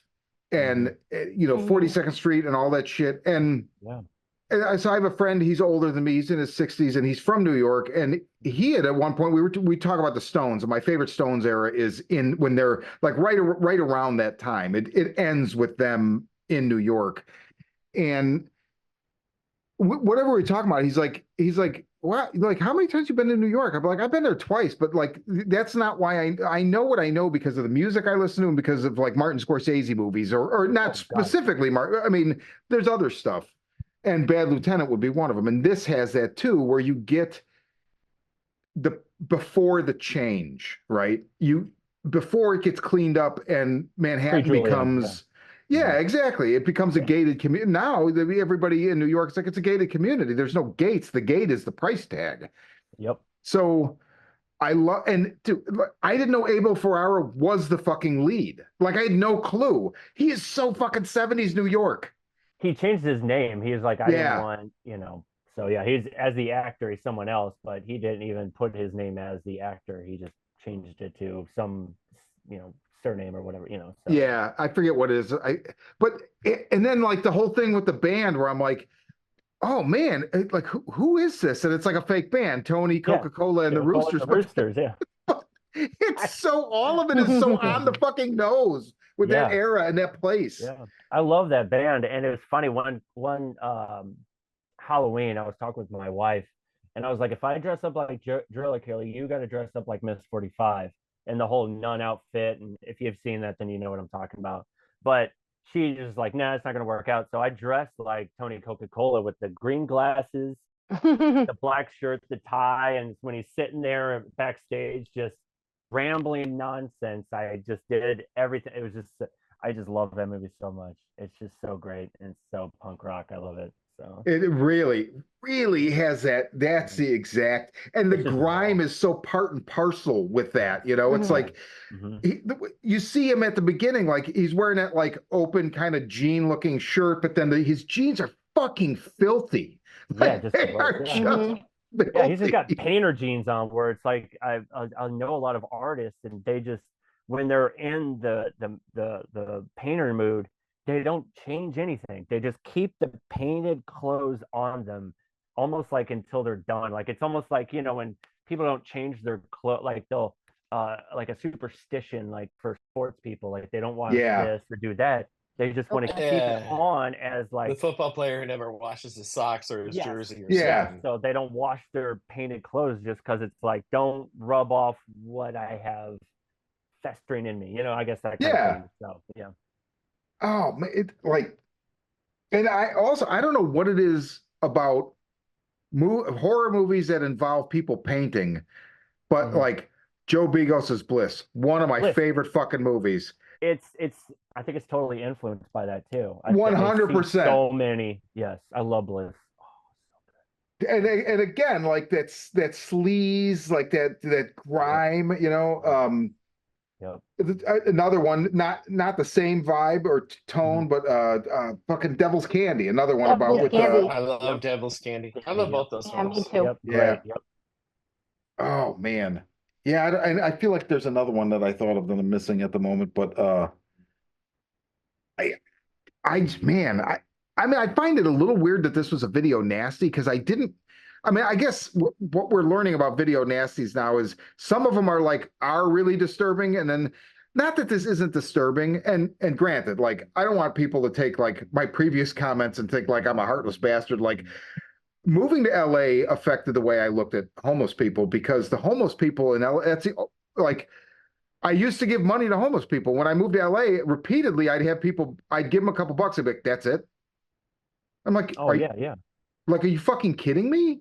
and 42nd Street and all that shit. And so I have a friend, he's older than me, he's in his 60s, and he's from New York. And he had at one point, we talk about the Stones, and my favorite Stones era is when they're like right around that time. It ends with them in New York. And whatever we're talking about, he's like, what? Like, how many times you been to New York? I'm like, I've been there twice, but like, that's not why I know what I know because of the music I listen to and because of like Martin Scorsese movies or not specifically Martin. I mean, there's other stuff, and Bad Lieutenant would be one of them. And this has that too, where you get before the change, right? Before it gets cleaned up and Manhattan becomes. Yeah, exactly. It becomes a gated community. Now, everybody in New York is like, it's a gated community. There's no gates. The gate is the price tag. Yep. So I love, and dude, I didn't know Abel Ferrara was the fucking lead. Like, I had no clue. He is so fucking 70s New York. He changed his name. He was like, I didn't want, so yeah, he's as the actor, he's someone else, but he didn't even put his name as the actor. He just changed it to some, surname or whatever, So. Yeah, I forget what it is. And then like the whole thing with the band where I'm like, oh man, like who is this? And it's like a fake band, Tony, Coca-Cola, and the Roosters. Yeah. It's so, all of it is so on the fucking nose with that era and that place. Yeah, I love that band. And it was funny, one Halloween, I was talking with my wife, and I was like, if I dress up like Driller Killer, you got to dress up like Miss 45 and the whole nun outfit. And if you've seen that, then you know what I'm talking about. But she was like, nah, it's not going to work out. So I dressed like Tony Coca-Cola with the green glasses, the black shirt, the tie. And when he's sitting there backstage, just rambling nonsense, I just did everything. It was just, I just love that movie so much. It's just so great and so punk rock. I love it. So it really, really has that. That's the exact, and the grime is so part and parcel with that. It's like you see him at the beginning, like he's wearing that like open kind of jean looking shirt, but then his jeans are fucking filthy. Yeah, yeah, he's just got painter jeans on where it's like I know a lot of artists, and they just, when they're in the painter mood, they don't change anything. They just keep the painted clothes on them almost like until they're done. Like it's almost like, you know, when people don't change their clothes, like they'll like a superstition, like for sports people, like they don't wash Yeah. this or do that. They just want to Okay. keep it Yeah. on as The like football player who never washes his socks or his yes, jersey or Yeah. something. so they don't wash their painted clothes just because it's like don't rub off what I have festering in me. You know, I guess that kind Yeah. of thing. So yeah. Oh, man, it like, and I don't know what it is about horror movies that involve people painting, but Mhm. like Joe Begos's Bliss, one of my Bliss. favorite fucking movies. It's I think it's totally influenced by that too. I see 100%. so many. Yes, I love Bliss. And again, like that sleaze, like that grime, you know. Yep. Another one, not the same vibe or tone, but fucking Devil's Candy, another one about Devil's with Candy. I love Yep. Devil's Candy. I love both those Yeah, me films. too. Yep. Yeah. Great. Yep. Oh man, yeah, and I feel like there's another one that I thought of that I'm missing at the moment, but man, I mean, I find it a little weird that this was a video nasty because I didn't. I mean, I guess what we're learning about video nasties now is some of them are really disturbing, and then not that this isn't disturbing. And granted, like I don't want people to take like my previous comments and think like I'm a heartless bastard. Like moving to LA affected the way I looked at homeless people because the homeless people in LA, like I used to give money to homeless people. When I moved to LA, repeatedly, I'd give them a couple bucks. I'd be like, that's it. I'm like, Oh yeah, yeah. like, are you fucking kidding me?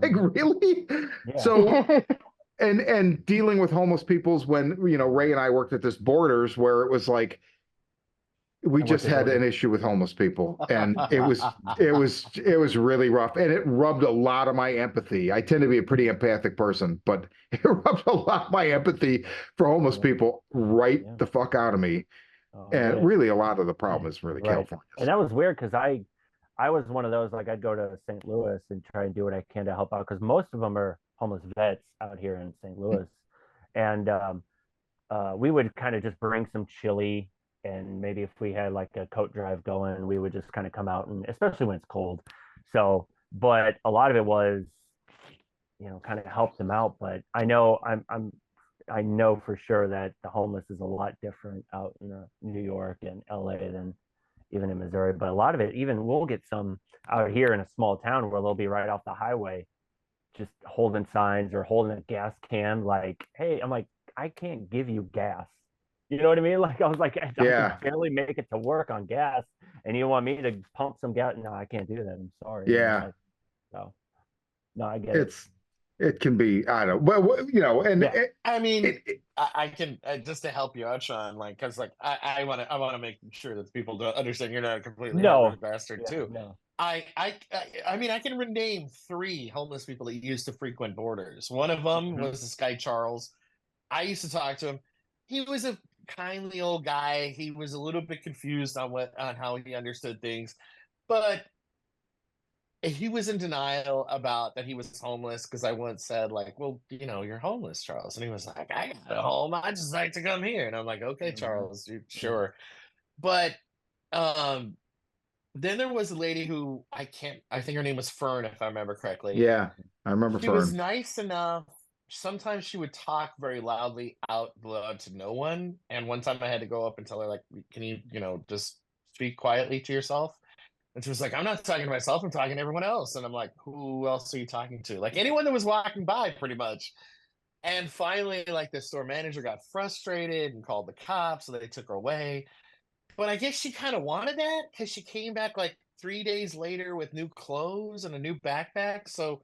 Like, really? Yeah. So, and dealing with homeless people's when, Ray and I worked at this Borders where it was like, we I went just to had an Borders. issue with homeless people and it was really rough and it rubbed a lot of my empathy. I tend to be a pretty empathic person, but it rubbed a lot of my empathy for homeless Yeah. people right Yeah. the fuck out of me. Oh, And yeah. really a lot of the problem is really Right. California. And that was weird because I was one of those, like I'd go to St. Louis and try and do what I can to help out because most of them are homeless vets out here in St. Louis. And we would kind of just bring some chili, and maybe if we had like a coat drive going, we would just kind of come out, and especially when it's cold. So, but a lot of it was, kind of help them out. But I know I know for sure that the homeless is a lot different out in New York and LA than even in Missouri. But a lot of it, even we'll get some out here in a small town where they'll be right off the highway, just holding signs or holding a gas can. Like, hey, I'm like, I can't give you gas. You know what I mean? Like, I was like, I Yeah. can barely make it to work on gas, and you want me to pump some gas? No, I can't do that. I'm sorry. Yeah. So, no, I get it. It can be, I don't know, well, and Yeah. I mean, I can just to help you out, Sean, like because like I want to make sure that people don't understand you're not a completely No. bastard Yeah, too. no. I mean, I can name 3 homeless people that used to frequent Borders. One of them was this guy Charles. I used to talk to him. He was a kindly old guy. He was a little bit confused on how he understood things, but he was in denial about that he was homeless because I once said like, well, you're homeless, Charles, and he was like, I got a home. I just like to come here, and I'm like, okay, Charles, sure, but then there was a lady who I think her name was Fern, if I remember correctly. Yeah, I remember She Fern. was nice enough. Sometimes she would talk very loudly out loud to no one. And one time I had to go up and tell her, like, can you, just speak quietly to yourself? And she was like, I'm not talking to myself. I'm talking to everyone else. And I'm like, who else are you talking to? Like anyone that was walking by, pretty much. And finally, like the store manager got frustrated and called the cops. So they took her away. But I guess she kind of wanted that because she came back like 3 days later with new clothes and a new backpack. So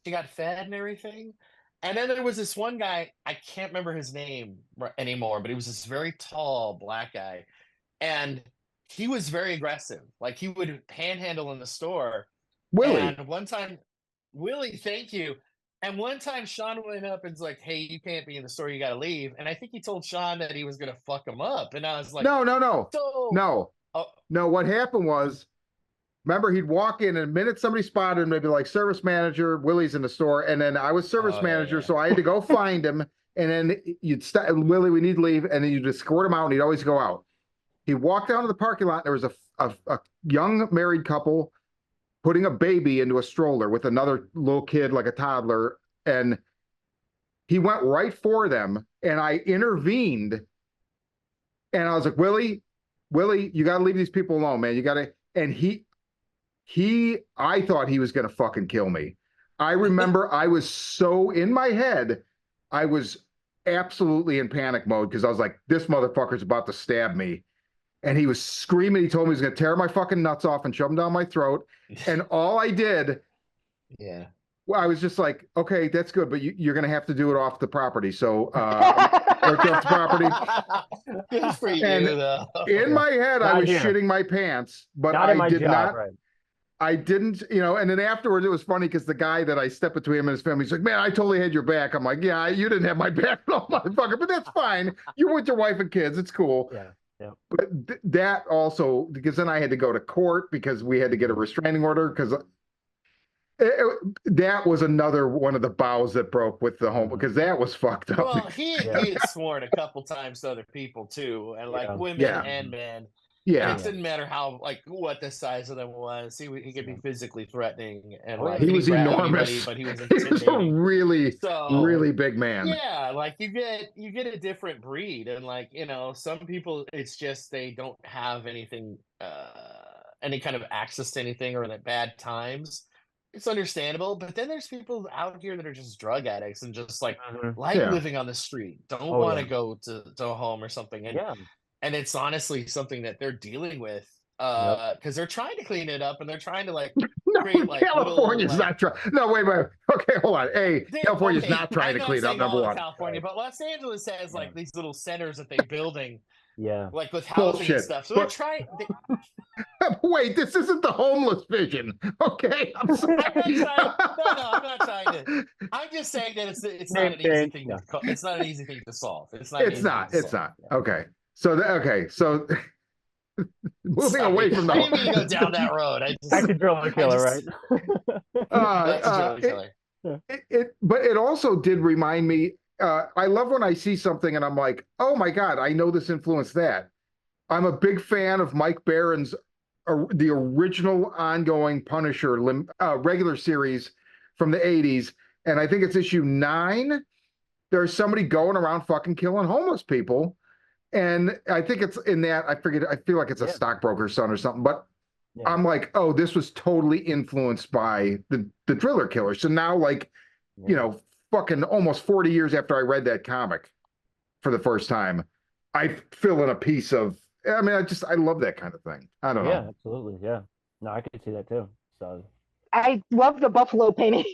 she got fed and everything. And then there was this one guy, I can't remember his name anymore, but he was this very tall black guy. And he was very aggressive. Like he would panhandle in the store. Willie. And one time, Willie, thank you. And one time Sean went up and was like, hey, you can't be in the store, you gotta leave. And I think he told Sean that he was gonna fuck him up. And I was like, No. so No, what happened was, remember, he'd walk in, and the minute somebody spotted him, they'd be like, service manager, Willie's in the store. And then I was service manager, so I had to go find him. And then you'd stop, Willie, we need to leave. And then you'd escort him out, and he'd always go out. He walked down to the parking lot, and there was a young married couple putting a baby into a stroller with another little kid, like a toddler, and he went right for them, and I intervened, and I was like, Willie, you got to leave these people alone, man. You got to, and I thought he was going to fucking kill me. I remember I was so in my head, I was absolutely in panic mode because I was like, this motherfucker's about to stab me. And he was screaming. He told me he was going to tear my fucking nuts off and shove them down my throat. And all I did, Yeah. well, I was just like, okay, that's good, but you're going to have to do it off the property. So, off the property. Good for you, And though. in my head, I Not was here. shitting my pants, but Not in I my did job, not. right? I didn't, and then afterwards it was funny because the guy that I stepped between him and his family, he's like, man, I totally had your back. I'm like, yeah, you didn't have my back, no motherfucker, but that's fine. You're with your wife and kids. It's cool. Yeah. But that also, because then I had to go to court because we had to get a restraining order because that was another one of the bows that broke with the home because that was fucked up. Well, he had sworn a couple times to other people too, and like women and men. Yeah. And it didn't matter how, like, what the size of them was. He could be physically threatening, and Oh, like he was grab enormous. anybody, but he was He was a intimidating. really big man. Yeah, like you get a different breed, and like some people, it's just they don't have anything, any kind of access to anything, or at bad times. It's understandable, but then there's people out here that are just drug addicts and just like living on the street, don't want to go to a home or something, and it's honestly something that they're dealing with because they're trying to clean it up and they're trying to like create like California's little, not trying. No, wait. Okay, hold on. California's not trying to clean up. Number one, California, but Los Angeles has like these little centers that they're building, like with housing and stuff. So they're trying. Wait, this isn't the homeless vision, okay? I'm sorry. I'm not trying to. I'm just saying that it's not an easy thing. It's not an easy thing to solve. It's not. Okay. So moving away from I didn't mean to go down that road. Back to Driller Killer, right? Back to Driller Killer. But it also did remind me. I love when I see something and I'm like, oh my God, I know this influenced that. I'm a big fan of Mike Barron's the original ongoing Punisher regular series from the 80s. And I think it's issue 9. There's somebody going around fucking killing homeless people. And I think it's in that, I feel like it's a stockbroker's son or something, but I'm like, oh, this was totally influenced by the Driller Killer. So now, like, fucking almost 40 years after I read that comic for the first time, I fill in a piece of, I mean, I love that kind of thing. I don't know. Yeah, absolutely. Yeah. No, I could see that too. So I love the buffalo painting.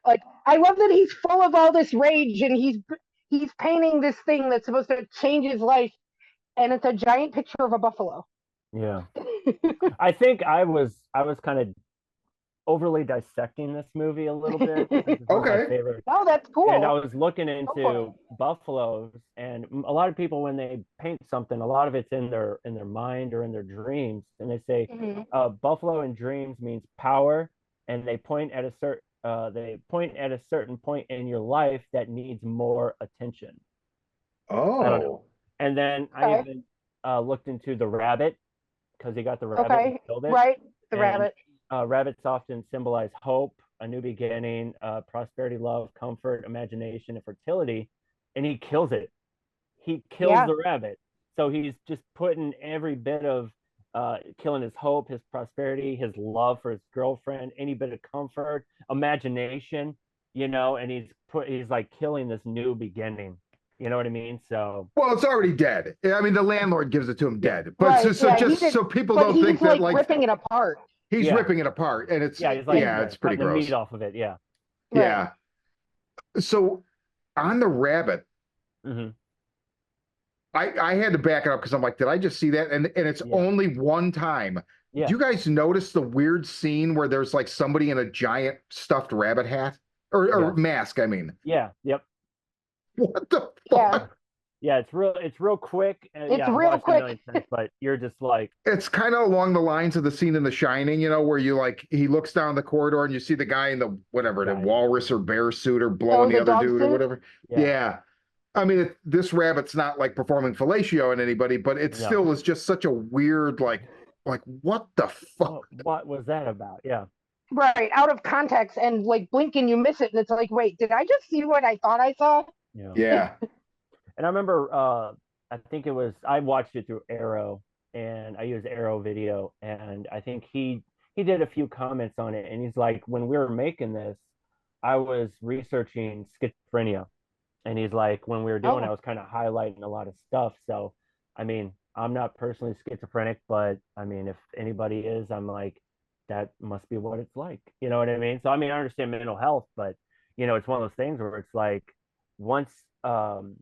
Like, I love that he's full of all this rage and he's painting this thing that's supposed to change his life, and it's a giant picture of a buffalo. Yeah. I think I was kind of overly dissecting this movie a little bit. Okay. Oh, that's cool. And I was looking into buffaloes, and a lot of people, when they paint something, a lot of it's in their mind or in their dreams, and they say buffalo in dreams means power, and they point at a certain point in your life that needs more attention. Oh. I don't know. And then I even looked into the rabbit, because he got the rabbit and killed it. Right, the rabbit. Rabbits often symbolize hope, a new beginning, prosperity, love, comfort, imagination, and fertility, and he kills it. He kills the rabbit. So he's just putting every bit of killing his hope, his prosperity, his love for his girlfriend, any bit of comfort, imagination, and he's like killing this new beginning. You know what I mean? So, well, it's already dead. I mean, the landlord gives it to him dead, but so people don't think that like ripping it apart. He's ripping it apart, and it's it's pretty gross. The meat off of it, yeah. Yeah. So on the rabbit, I had to back it up because I'm like, did I just see that? And it's only one time. Yeah. Do you guys notice the weird scene where there's like somebody in a giant stuffed rabbit hat or mask? I mean. Yeah. Yep. What the fuck? Yeah, it's real quick. It's real quick. Times, but you're just like, it's kind of along the lines of the scene in The Shining, where you like he looks down the corridor and you see the guy in the the walrus or bear suit or blowing the other dude or whatever. Yeah. I mean, this rabbit's not like performing fellatio on anybody, but it still is just such a weird, like, like, what the fuck? What was that about? Yeah. Right, out of context, and like blink and you miss it, and it's like, wait, did I just see what I thought I saw? Yeah. Yeah. And I remember, I think it was, I watched it through Arrow, and I used Arrow Video, and I think he did a few comments on it, and he's like, when we were making this, I was researching schizophrenia, and he's like, when we were doing, Oh. I was kind of highlighting a lot of stuff. So, I mean, I'm not personally schizophrenic, but I mean, if anybody is, I'm like, that must be what it's like. You know what I mean? So, I mean, I understand mental health, but it's one of those things where it's like once um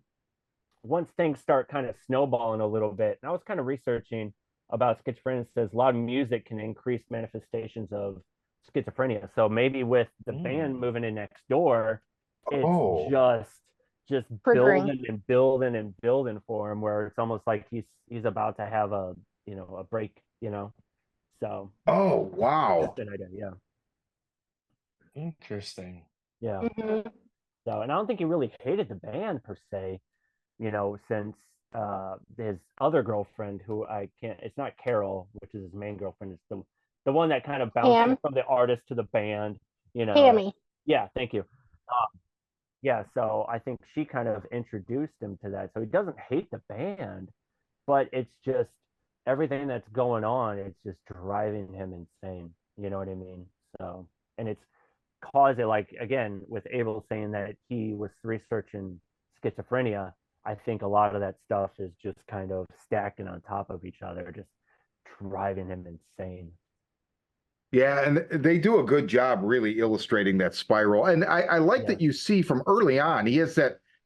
once things start kind of snowballing a little bit, and I was kind of researching about schizophrenia, it says a lot of music can increase manifestations of schizophrenia. So maybe with the band moving in next door, it's Oh. just Triggering. building and building and building for him, where it's almost like he's about to have a break. So Oh, wow. just an idea. Yeah, Interesting. yeah. Mhm. So, and I don't think he really hated the band per se, since his other girlfriend, who I can't, it's not Carol, which is his main girlfriend, it's the one that kind of bounces Pam. from the artist to the band, Tammy. Yeah, thank you. Yeah, so I think she kind of introduced him to that. So he doesn't hate the band, but it's just everything that's going on, it's just driving him insane. You know what I mean? So, and it's causing, like, again, with Abel saying that he was researching schizophrenia, I think a lot of that stuff is just kind of stacking on top of each other, just driving him insane. Yeah, and they do a good job really illustrating that spiral. And I like Yeah. that you see from early on, he has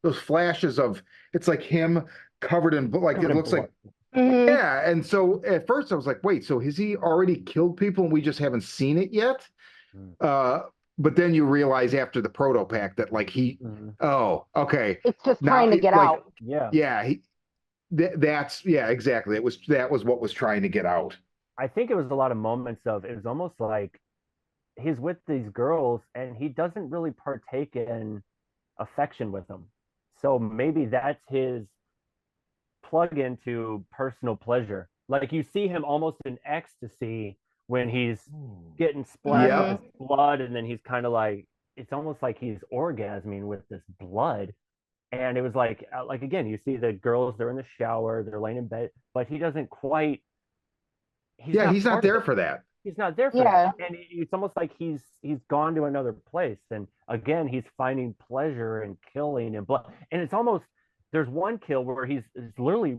those flashes of it's like him covered in like Covered it in looks like blood. Mhm. yeah. And so at first I was like, wait, so has he already killed people and we just haven't seen it yet? Mm. But then you realize after the proto pack that like Mhm. oh, okay. It's just Now trying to get like out. Yeah. yeah, that's yeah, exactly. That was what was trying to get out. I think it was a lot of moments of, it was almost like he's with these girls and he doesn't really partake in affection with them. So maybe that's his plug into personal pleasure. Like you see him almost in ecstasy when he's getting splashed Yep. with this blood, and then he's kind of like, it's almost like he's orgasming with this blood. And it was like again, you see the girls, they're in the shower, they're laying in bed, but he doesn't quite, he's Yeah, not he's not part of there it. for that. He's not there for Yeah. that, and it's almost like he's gone to another place, and again he's finding pleasure in killing and blood, and it's almost, there's one kill where he's literally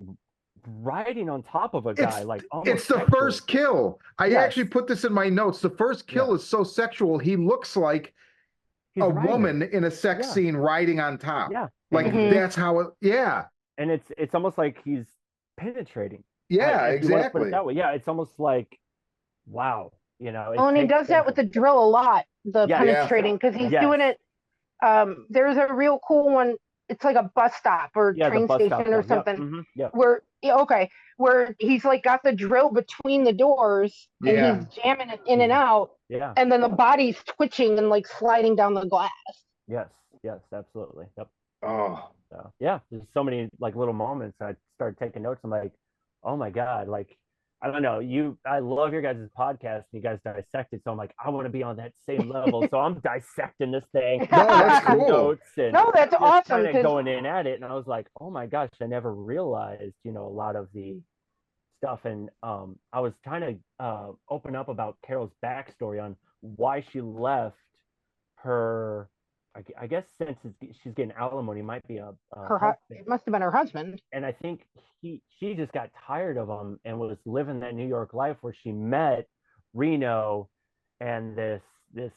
riding on top of a guy, like almost It's the sexually. first kill. I Yes. actually put this in my notes. The first kill Yeah. is so sexual. He looks like He's a riding woman it. in a sex Yeah. scene riding on top. Yeah, Like Mhm. that's how it. Yeah. and it's almost like he's penetrating. Yeah. If you want to put it Exactly. that way, yeah, it's almost like, wow, it Oh, and he takes does that with the things. drill a lot, the Yes. penetrating, because he's Yes. doing it. There's a real cool one. It's like a bus stop or Yeah, the train bus stop station or one. Yep. something. Yep. Where yeah, okay, where he's like got the drill between the doors and Yeah. he's jamming it in and out, Yeah. and then the body's twitching and like sliding down the glass. Yes. Yes. Absolutely. Yep. Oh. So yeah, there's so many like little moments. I started taking notes. I'm like, oh my god, like, I don't know. I love your guys' podcast. And you guys dissect it, so I'm like, I want to be on that same level. So I'm dissecting this thing, No, that's taking cool. notes, and No, that's just awesome kind of because going in at it. And I was like, oh my gosh, I never realized, a lot of the stuff. And I was trying to open up about Carol's backstory on why she left her. I guess since she's getting alimony, might be a husband. it must have been her husband. And I think she just got tired of him and was living that New York life where she met Reno and this this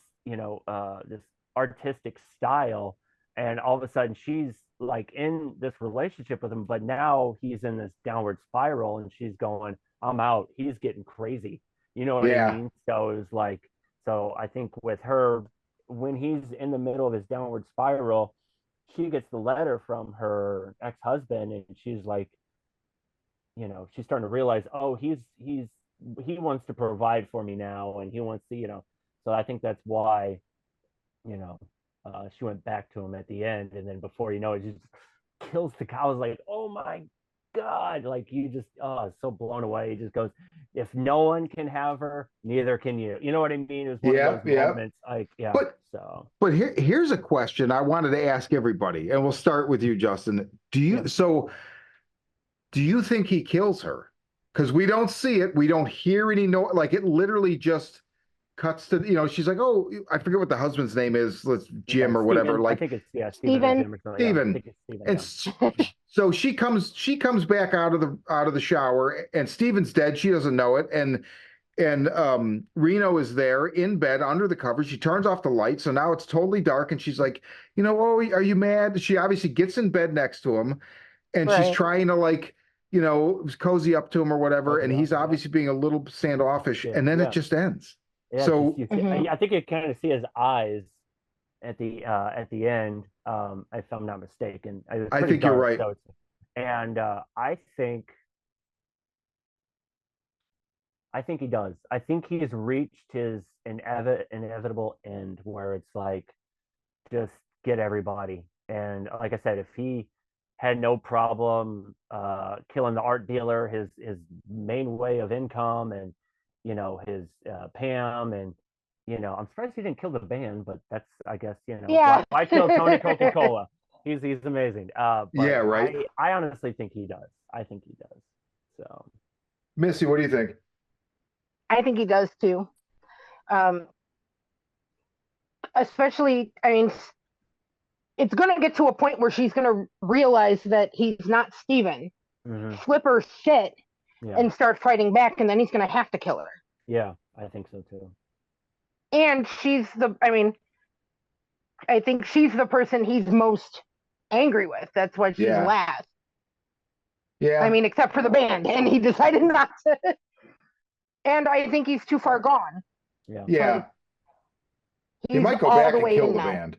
artistic style, and all of a sudden she's like in this relationship with him, but now he's in this downward spiral and she's going, I'm out, he's getting crazy, you know what Yeah. I mean? So it was like, so I think with her, when he's in the middle of his downward spiral, she gets the letter from her ex-husband and she's like, she's starting to realize, oh, he wants to provide for me now, and he wants to. So I think that's why she went back to him at the end, and then before you know it, she just kills the cow. I was like, oh my God, like you just so blown away. He just goes, if no one can have her, neither can you. You know what I mean? It was one of Yeah, those yeah. moments. Like, yeah. But So but here's a question I wanted to ask everybody, and we'll start with you, Justin. Yeah. Do you think he kills her? Because we don't see it, we don't hear any no, like it literally just cuts to, she's like, oh, I forget what the husband's name is, let's Jim or whatever, Steven, I like think it's Steven or Steven. Jim or something. Yeah, I Steven. think it's Steven. And Yeah. so she comes back out of the shower, and Steven's dead. She doesn't know it, and Reno is there in bed under the covers. She turns off the light, so now it's totally dark, and she's like, oh, are you mad? She obviously gets in bed next to him, and she's Right. trying to like, cozy up to him or whatever, and he's obviously being a little standoffish, and then it just ends. Yeah, So Mhm. I think you kind of see his eyes at the end, if I'm not mistaken. It was I pretty think you're dark, right. so and I think he does. I think he's reached his inevitable end where it's like just get everybody. And like I said, if he had no problem killing the art dealer, his main way of income, and his Pam, and I'm surprised he didn't kill the band, but that's, I guess, Yeah. why kill Tony Coca-Cola? He's amazing. But Yeah, right. I honestly think he does. I think he does. So Missy, what do you think? I think he does too. Um, Especially, I mean, it's going to get to a point where she's going to realize that he's not Steven, flip her shit, yeah, and start fighting back, and then he's going to have to kill her. yeah, I think so too. And I think she's the person he's most angry with. That's why she's Yeah. last. Yeah. I mean, except for the band, and he decided not to. And I think he's too far gone. Yeah. Yeah. Like, He he's might go all back the and way kill in the now. band.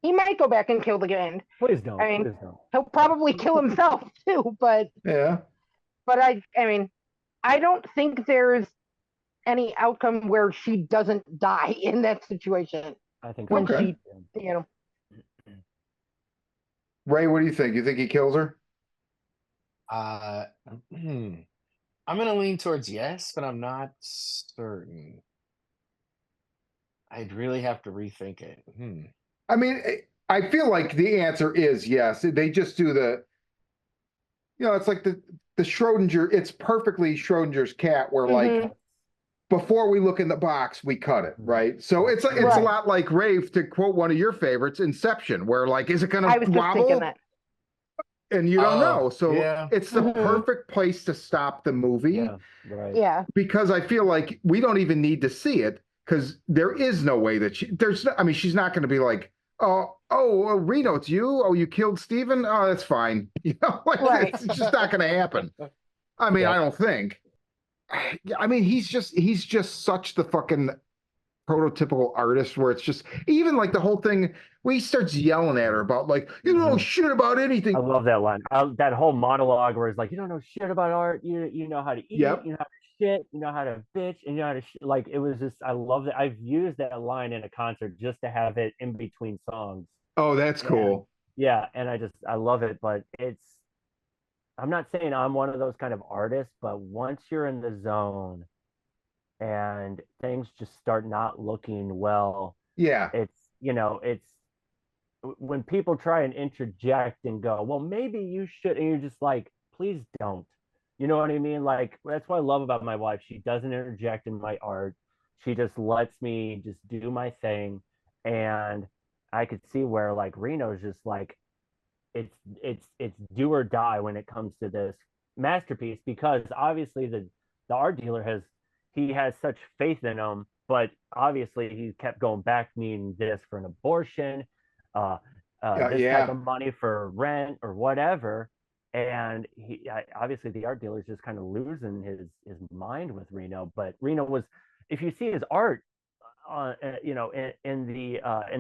He might go back and kill the band. Please don't. I mean, Please don't. he'll probably kill himself too, but Yeah. I mean, I don't think there's any outcome where she doesn't die in that situation. I think When Okay. she, Ray, what do you think? You think he kills her? I'm gonna lean towards yes, but I'm not certain. I'd really have to rethink it. I mean, I feel like the answer is yes. They just do it's like the Schrodinger, it's perfectly Schrodinger's cat where like before we look in the box, we cut it, right? So it's a Right. lot like Rave, to quote one of your favorites, Inception, where like, is it I gonna was just thinking wobble? that. And you don't know. So yeah. it's the Mhm. perfect place to stop the movie. Yeah. Right. Yeah. Because I feel like we don't even need to see it, because there is no way that she's not going to be like, Reno, it's you. Oh, you killed Steven. Oh, that's fine. Like, Right. it's just not going to happen. I mean, I don't think. I mean, he's just such the fucking prototypical artist, where it's just even like the whole thing where he starts yelling at her about like, you don't know shit about anything. I love that line. That whole monologue where it's like, you don't know shit about art. You know how to eat. Yep. You know how to shit. You know how to bitch. And you know how to like. It was just. I love that. I've used that line in a concert just to have it in between songs. Oh, that's cool. Yeah, and I love it. But I'm not saying I'm one of those kind of artists, but once you're in the zone and things just start not looking well, Yeah. it's when people try and interject and go, well, maybe you should, and you're just like, please don't. You know what I mean? Like, that's what I love about my wife. She doesn't interject in my art. She just lets me just do my thing. And I could see where like Reno's just like, it's do or die when it comes to this masterpiece, because obviously the art dealer has such faith in him, but obviously he kept going back, needing this for an abortion, this type of money for rent or whatever. And obviously the art dealer is just kind of losing his mind with Reno. But Reno was, if you see his art, in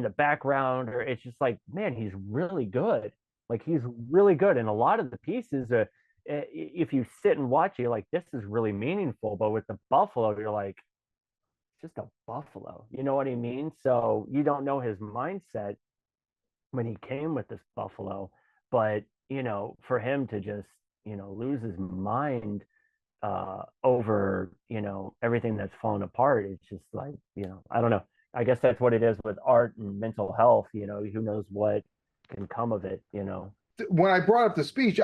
the background, or it's just like, man, he's really good. Like, he's really good. And a lot of the pieces, if you sit and watch it, you're like, this is really meaningful. But with the buffalo, you're like, it's just a buffalo. You know what I mean? So you don't know his mindset when he came with this buffalo. But, for him to just lose his mind over everything that's fallen apart. It's just like, I don't know. I guess that's what it is with art and mental health. Who knows what can come of it. When I brought up the speech,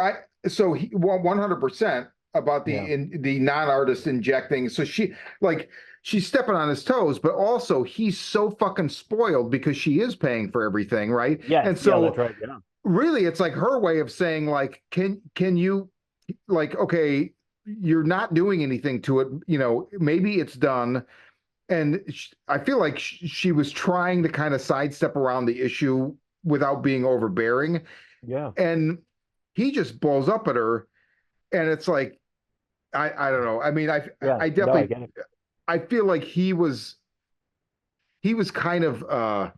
so he 100% about Yeah. the non-artist injecting. So she's stepping on his toes, but also he's so fucking spoiled because she is paying for everything, right? Yes. And Yeah, so that's right. Yeah. really it's like her way of saying like, can you, like, okay, you're not doing anything to it, maybe it's done. And I feel like she was trying to kind of sidestep around the issue without being overbearing, Yeah. and he just blows up at her, and it's like, I don't know. I mean, Yeah. I No, I definitely, get it. I feel like he was kind of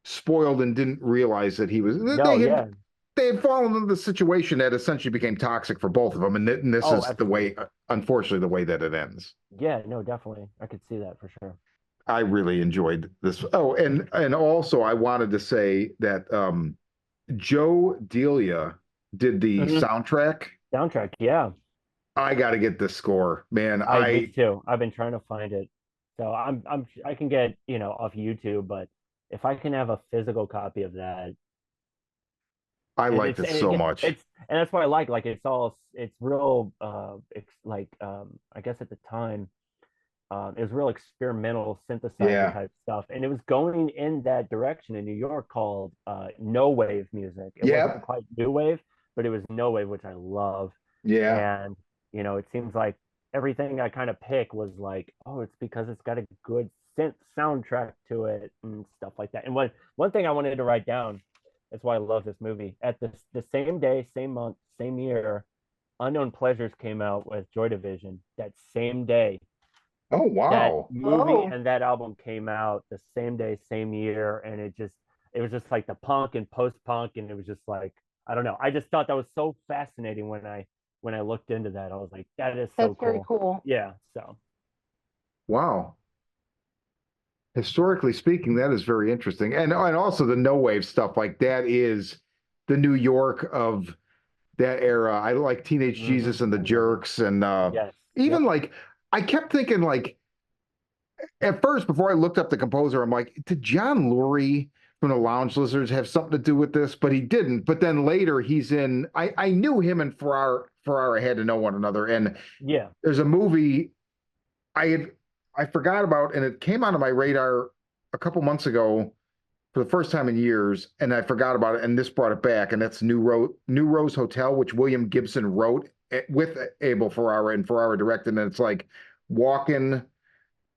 spoiled and didn't realize that No, yeah. they had fallen into the situation that essentially became toxic for both of them, and this Oh, is the absolutely. way, unfortunately, the way that it ends. Yeah, no, definitely. I could see that for sure. I really enjoyed this. Oh, and also I wanted to say that Joe Delia did the Mhm. soundtrack. Soundtrack, yeah. I got to get this score, man. Me too. I've been trying to find it. So I can get, off YouTube, but if I can have a physical copy of that, I and like it's this and so again, much. and that's what I like it's real it's like I guess at the time it was real experimental synthesizer Yeah. type stuff, and it was going in that direction in New York called no wave music. It wasn't Yep. quite new wave, but it was no wave, which I love. Yeah. And it seems like everything I kind of pick was like, oh, it's because it's got a good synth soundtrack to it and stuff like that. And one thing I wanted to write down, that's why I love this movie. At the same day, same month, same year, Unknown Pleasures came out with Joy Division. That same day, Oh, that wow. movie Oh, and that album came out the same day, same year, and it was just like the punk and post punk, and it was just like, I don't know. I just thought that was so fascinating when I looked into that. I was like, that is so that's very cool. cool. Yeah. So Wow. Historically speaking, that is very interesting. And also the no wave stuff, like that is the New York of that era. I like Teenage Jesus and the Jerks, and yes. even Yep. like I kept thinking, like, at first, before I looked up the composer, I'm like, did John Lurie from the Lounge Lizards have something to do with this? But he didn't. But then later he's in, I knew him and Ferrara had to know one another. And Yeah. there's a movie I had I forgot about, and it came onto my radar a couple months ago for the first time in years, and I forgot about it, and this brought it back, and that's New Rose Hotel, which William Gibson wrote with Abel Ferrara, and Ferrara directed, and it's like Walken,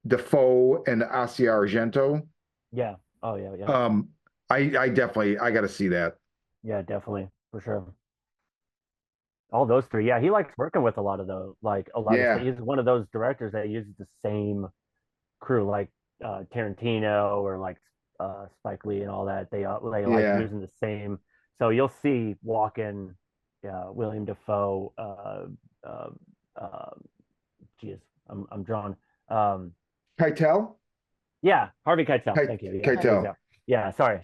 Defoe, and Asia Argento. Yeah. Oh yeah. Yeah. Um, I definitely I got to see that. Yeah. Definitely for sure. All those three. Yeah, he likes working with a lot of those. Like a lot of. Yeah, He's one of those directors that uses the same crew, like Tarantino or like Spike Lee and all that. They like yeah. using the same. So you'll see Walken, William Defoe. Uh, uh, geez, I'm drawn. Um, Keitel, yeah, Harvey Keitel. Thank you. Yeah, Nice. Keitel. yeah, yeah. Sorry.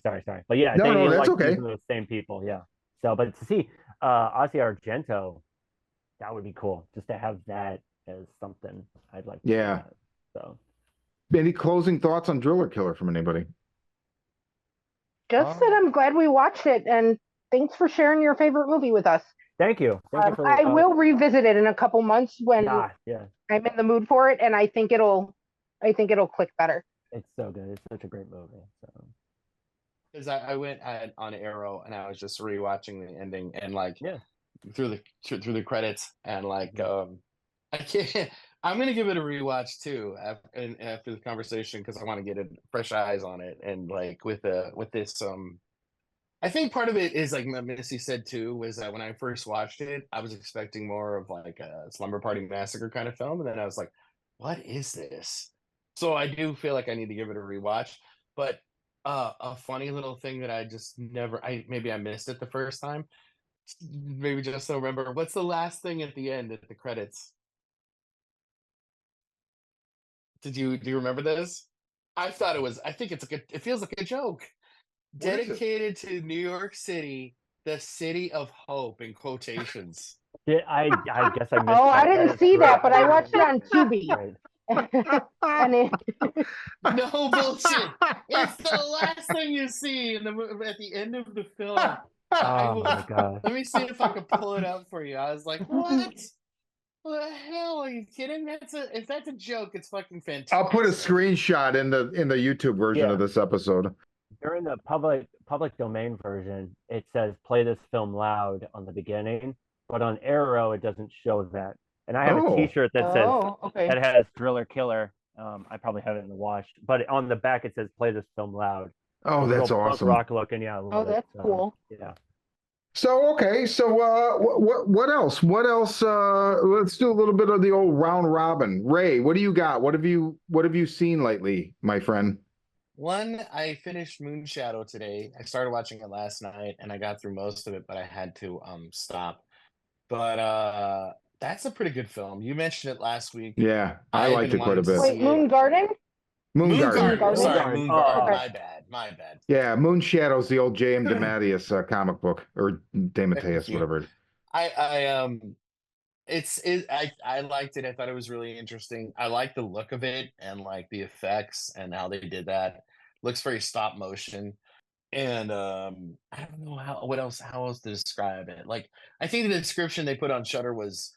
But yeah, No, they no, that's like okay. using those same people. Yeah. So, but to see Asia Argento, that would be cool. Just to have that as something, I'd like to see Yeah. that. So. Any closing thoughts on Driller Killer from anybody? Just that Um, I'm glad we watched it, and thanks for sharing your favorite movie with us. Thank you. Thank you for I will revisit it in a couple months when yeah. I'm in the mood for it, and I think it'll click better. It's so good. It's such a great movie. So because I went on Arrow and I was just rewatching the ending and like yeah. through the credits and like Yeah. I can't. I'm gonna give it a rewatch too after the conversation because I want to get fresh eyes on it and like with this I think part of it is like Missy said too was that when I first watched it I was expecting more of like a Slumber Party Massacre kind of film and then I was like, what is this? So I do feel like I need to give it a rewatch. But a funny little thing that I just never maybe I missed it the first time. Maybe just don't remember. What's the last thing at the end at the credits? Do you remember this? I thought it was. I think it's like it feels like a joke. What is it? Dedicated to New York City, the city of hope in quotations. I guess I missed Oh, I that. didn't That's see that, great. but I watched it on Tubi. Right. And it, No bullshit. It's the last thing you see in the at the end of the film. I Oh will. my god. Let me see if I can pull it up for you. I was like, what? What the hell? Are you kidding? If that's a joke, it's fucking fantastic. I'll put a screenshot in the YouTube version Yeah. of this episode. During the public domain version, it says play this film loud on the beginning, but on Arrow it doesn't show that. And I have Oh. a T-shirt that says okay. that has Thriller Killer. I probably have it in the wash, but on the back it says play this film loud. Oh, It's that's real punk awesome. rock looking, yeah. I Oh, love it. that's cool. Yeah. So okay, so what else? What else? Let's do a little bit of the old round robin. Ray, what do you got? What have you seen lately, my friend? One, I finished Moon Shadow today. I started watching it last night and I got through most of it, but I had to stop. But that's a pretty good film. You mentioned it last week. Yeah, I I've liked been it quite a wanting to bit. Wait, see Moon it. Garden? Moon Garden. Garden. Sorry, Garden. Moon Oh. Garden. Okay. My bad. Yeah, Moon Shadow's the old J.M. DeMatteis comic book, or DeMatteis, you. whatever. I liked it. I thought it was really interesting. I like the look of it and like the effects and how they did that. Looks very stop motion. And I don't know how else to describe it. Like I think the description they put on Shutter was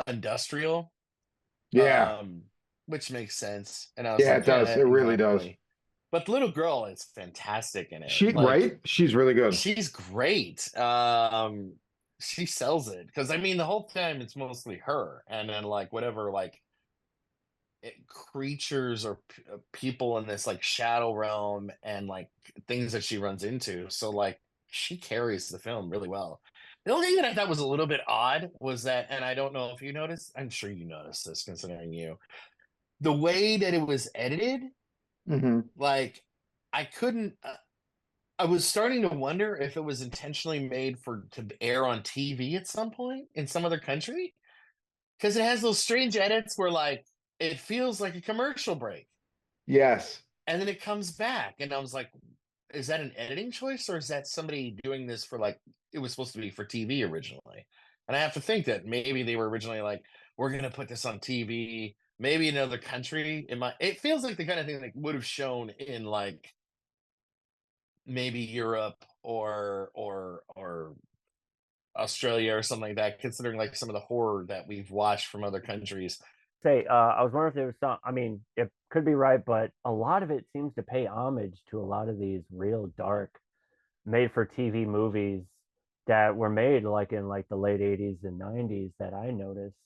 industrial. Yeah, Which makes sense. And I was yeah, like, it does. yeah, It really does. exactly. But the little girl is fantastic in it. She Like, right? She's really good. she's great. She sells it because I mean the whole time it's mostly her, and then like whatever like creatures or people in this like shadow realm and like things that she runs into. So like she carries the film really well. The only thing that I thought was a little bit odd was that, and I don't know if you noticed, I'm sure you noticed this considering you, the way that it was edited, Mm-hmm. like I couldn't. I was starting to wonder if it was intentionally made to air on TV at some point in some other country, because it has those strange edits where like it feels like a commercial break, Yes. and then it comes back, and I was like, is that an editing choice or is that somebody doing this for like it was supposed to be for TV originally? And I have to think that maybe they were originally like, we're gonna put this on TV, maybe in another country. It feels like the kind of thing that would have shown in like maybe Europe or Australia or something like that, considering like some of the horror that we've watched from other countries. Say, I was wondering if there was some. I mean, it could be right, but a lot of it seems to pay homage to a lot of these real dark, made-for-TV movies that were made like in like the late '80s and '90s that I noticed,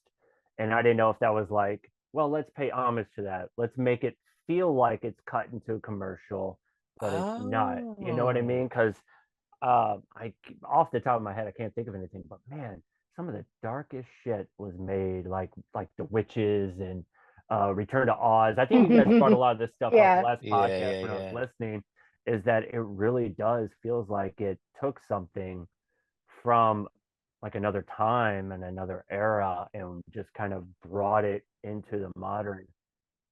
and I didn't know if that was like, well, let's pay homage to that. Let's make it feel like it's cut into a commercial, but it's not. You know what I mean? Because I off the top of my head, I can't think of anything, but man, some of the darkest shit was made, like The Witches and Return to Oz. I think you guys brought a lot of this stuff Yeah. up last Yeah, podcast yeah, when I was yeah. listening. Is that it really does feels like it took something from like another time and another era and just kind of brought it into the modern.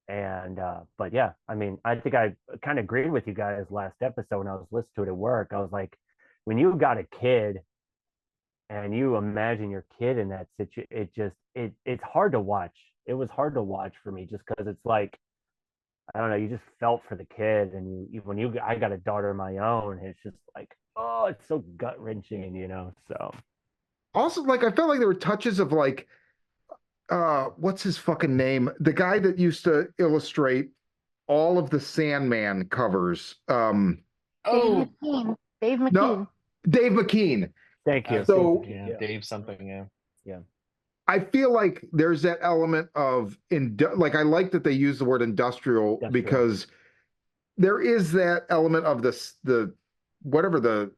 And but yeah, I mean, I think I kind of agreed with you guys last episode when I was listening to it at work. I was like, when you got a kid and you imagine your kid in that situation, it's hard to watch. It was hard to watch for me just because it's like, I don't know, you just felt for the kid, and I got a daughter of my own, it's just like, oh, it's so gut wrenching, you know. So Also, like I felt like there were touches of like what's his fucking name? The guy that used to illustrate all of the Sandman covers. Oh, Dave McKean. No, Dave McKean. thank you. So yeah, Dave something, yeah. I feel like there's that element of like I like that they use the word industrial because there is that element of the whatever the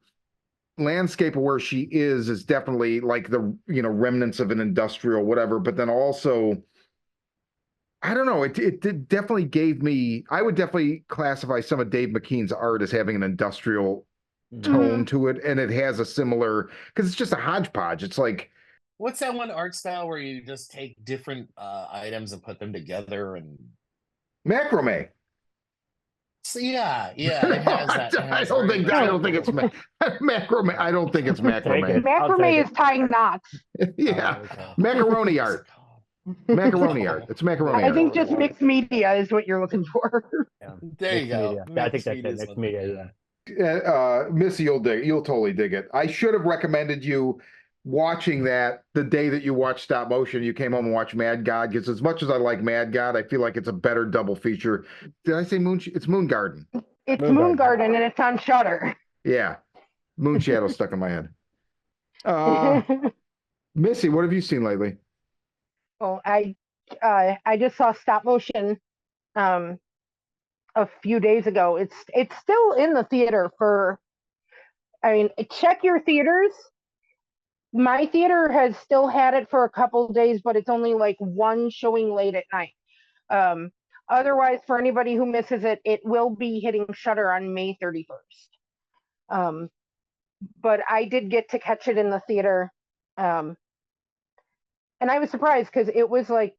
landscape of where she is definitely like the remnants of an industrial whatever, but then also I don't know, it definitely gave me, I would definitely classify some of Dave McKean's art as having an industrial tone to it, and it has a similar, because it's just a hodgepodge. It's like, What's that one art style where you just take different items and put them together and macrame. So yeah, it has that. It I has don't think very I don't think it's macrame. I don't think it's macrame. it. I'll take Macrame it. is tying knots. Yeah, Oh, okay. macaroni What's it art. called? Macaroni art. It's macaroni I art. think just mixed media is what you're looking for. Yeah. There you Mixed go. media. Yeah, I think Mixed that's media it. is Mixed what- media. yeah. Missy, you'll totally dig it. I should have recommended you watching that the day that you watched stop motion. You came home and watched Mad God, because as much as I like Mad God, I feel like it's a better double feature. Did I say Moon? It's Moon Garden. It's Moon Moon Garden. Garden and it's on Shutter. Yeah, Moon Shadow stuck in my head. Missy, what have you seen lately? Well, I just saw stop motion um a few days ago. It's still in the theater for. I mean, check your theaters. My theater has still had it for a couple days, but it's only like one showing late at night. Um, Otherwise, for anybody who misses it, it will be hitting Shutter on May 31st. But I did get to catch it in the theater. And I was surprised because it was like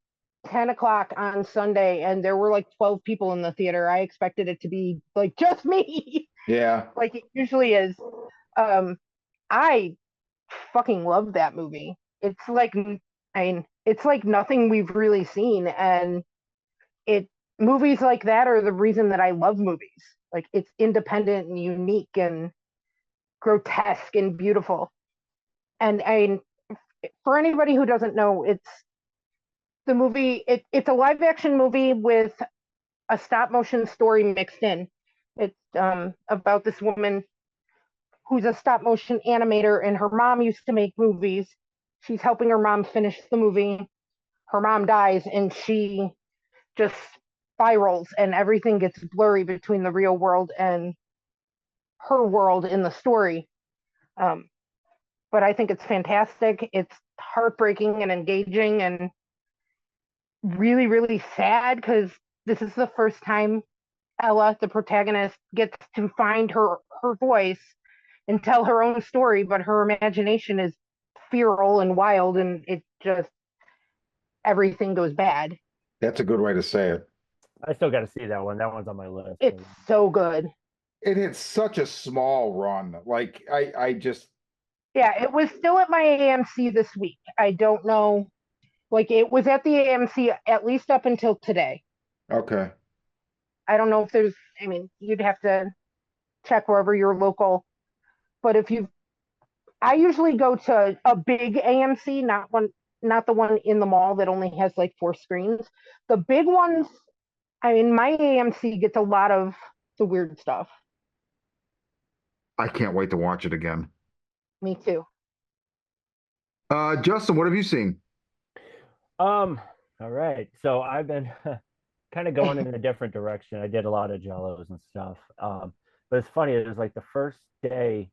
10 o'clock on Sunday and there were like 12 people in the theater. I expected it to be like just me, Yeah, like it usually is. I fucking love that movie. It's like nothing we've really seen. And it movies like that are the reason that I love movies. Like it's independent and unique and grotesque and beautiful. And for anybody who doesn't know, it's the movie. It's a live action movie with a stop motion story mixed in. It's about this woman who's a stop motion animator, and her mom used to make movies. She's helping her mom finish the movie. Her mom dies, and she just spirals, and everything gets blurry between the real world and her world in the story. But I think it's fantastic. It's heartbreaking and engaging and really, really sad because this is the first time Ella, the protagonist, gets to find her voice and tell her own story, but her imagination is feral and wild, and it just everything goes bad. that's a good way to say it. I still got to see that one. That one's on my list. It's so good. It had such a small run. Like I just Yeah, it was still at my AMC this week. I don't know. Like it was at the AMC at least up until today. okay. I don't know if there's, I mean, you'd have to check wherever you're local. But I usually go to a big AMC, not the one in the mall that only has like 4 screens. The big ones, I mean, my AMC gets a lot of the weird stuff. I can't wait to watch it again. Me too. Justin, what have you seen? All right. So I've been kind of going in a different direction. I did a lot of Giallos and stuff. But it's funny, it was like the first day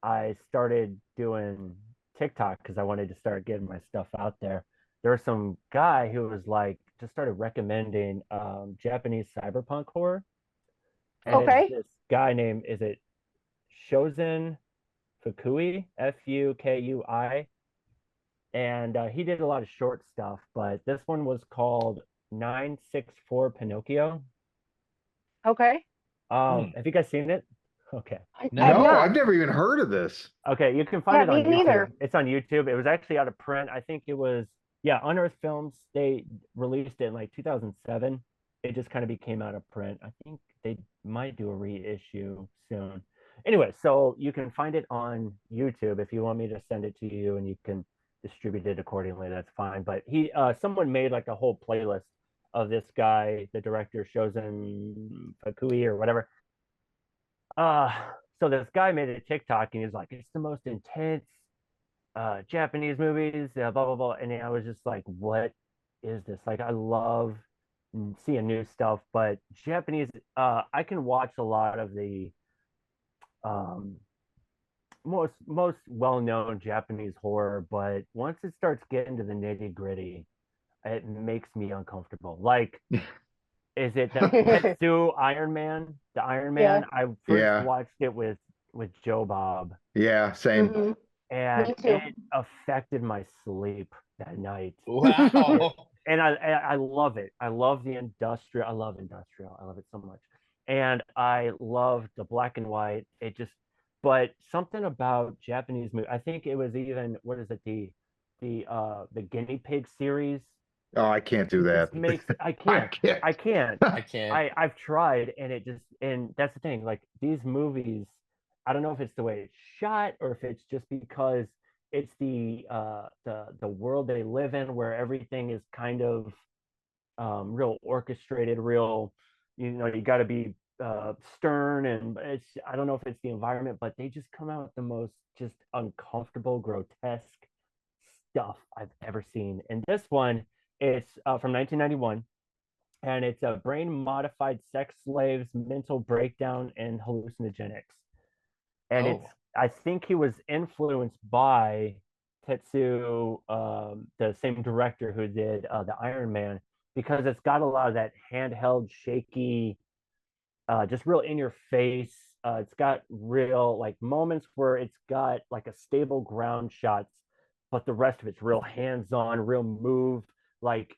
I started doing TikTok because I wanted to start getting my stuff out there. There was some guy who was like just started recommending Japanese cyberpunk horror. And Okay. it's this guy named, is it Shozen Fukui, Fukui? And he did a lot of short stuff, but this one was called 964 Pinocchio. Okay. Have you guys seen it? Okay. No. I've No, not. I've never even heard of this. Okay, you can find Yeah, it on me YouTube. neither. It's on YouTube. It was actually out of print. I think it was, yeah, Unearthed Films. They released it in like 2007. It just kind of became out of print. I think they might do a reissue soon. Anyway, so you can find it on YouTube. If you want me to send it to you and you can distribute it accordingly, that's fine. But someone made like a whole playlist of this guy, the director Shozen Fukui or whatever. So this guy made a TikTok and he's like, it's the most intense Japanese movies, blah blah blah. And I was just like, what is this? Like, I love seeing new stuff, but Japanese, I can watch a lot of the most well-known Japanese horror, but once it starts getting to the nitty-gritty, it makes me uncomfortable. Like, is it the Tetsu Iron Man? The Iron Man? Yeah. I first Yeah. watched it with Joe Bob, Yeah, same. Mhm. and Me too. it affected my sleep that night. Wow. And I love it. I love the industrial. I love industrial. I love it so much. and I loved the black and white. It just, but something about Japanese movie. I think it was even, what is it, the guinea pig series. Oh, I can't do It that. just makes I I can't. can't. I can't. I can't. I've tried, and it just, and that's the thing. Like these movies, I don't know if it's the way it's shot or if it's just because it's the world they live in, where everything is kind of real orchestrated, real, you got to be stern, and it's, I don't know if it's the environment, but they just come out with the most just uncomfortable, grotesque stuff I've ever seen. And this one, it's from 1991, and it's a brain modified sex slaves mental breakdown and hallucinogenics. And it's, Oh. I think he was influenced by Tetsu, the same director who did the Iron Man, because it's got a lot of that handheld, shaky, just real in your face. It's got real like moments where it's got like a stable ground shots, but the rest of it's real hands on, real move. Like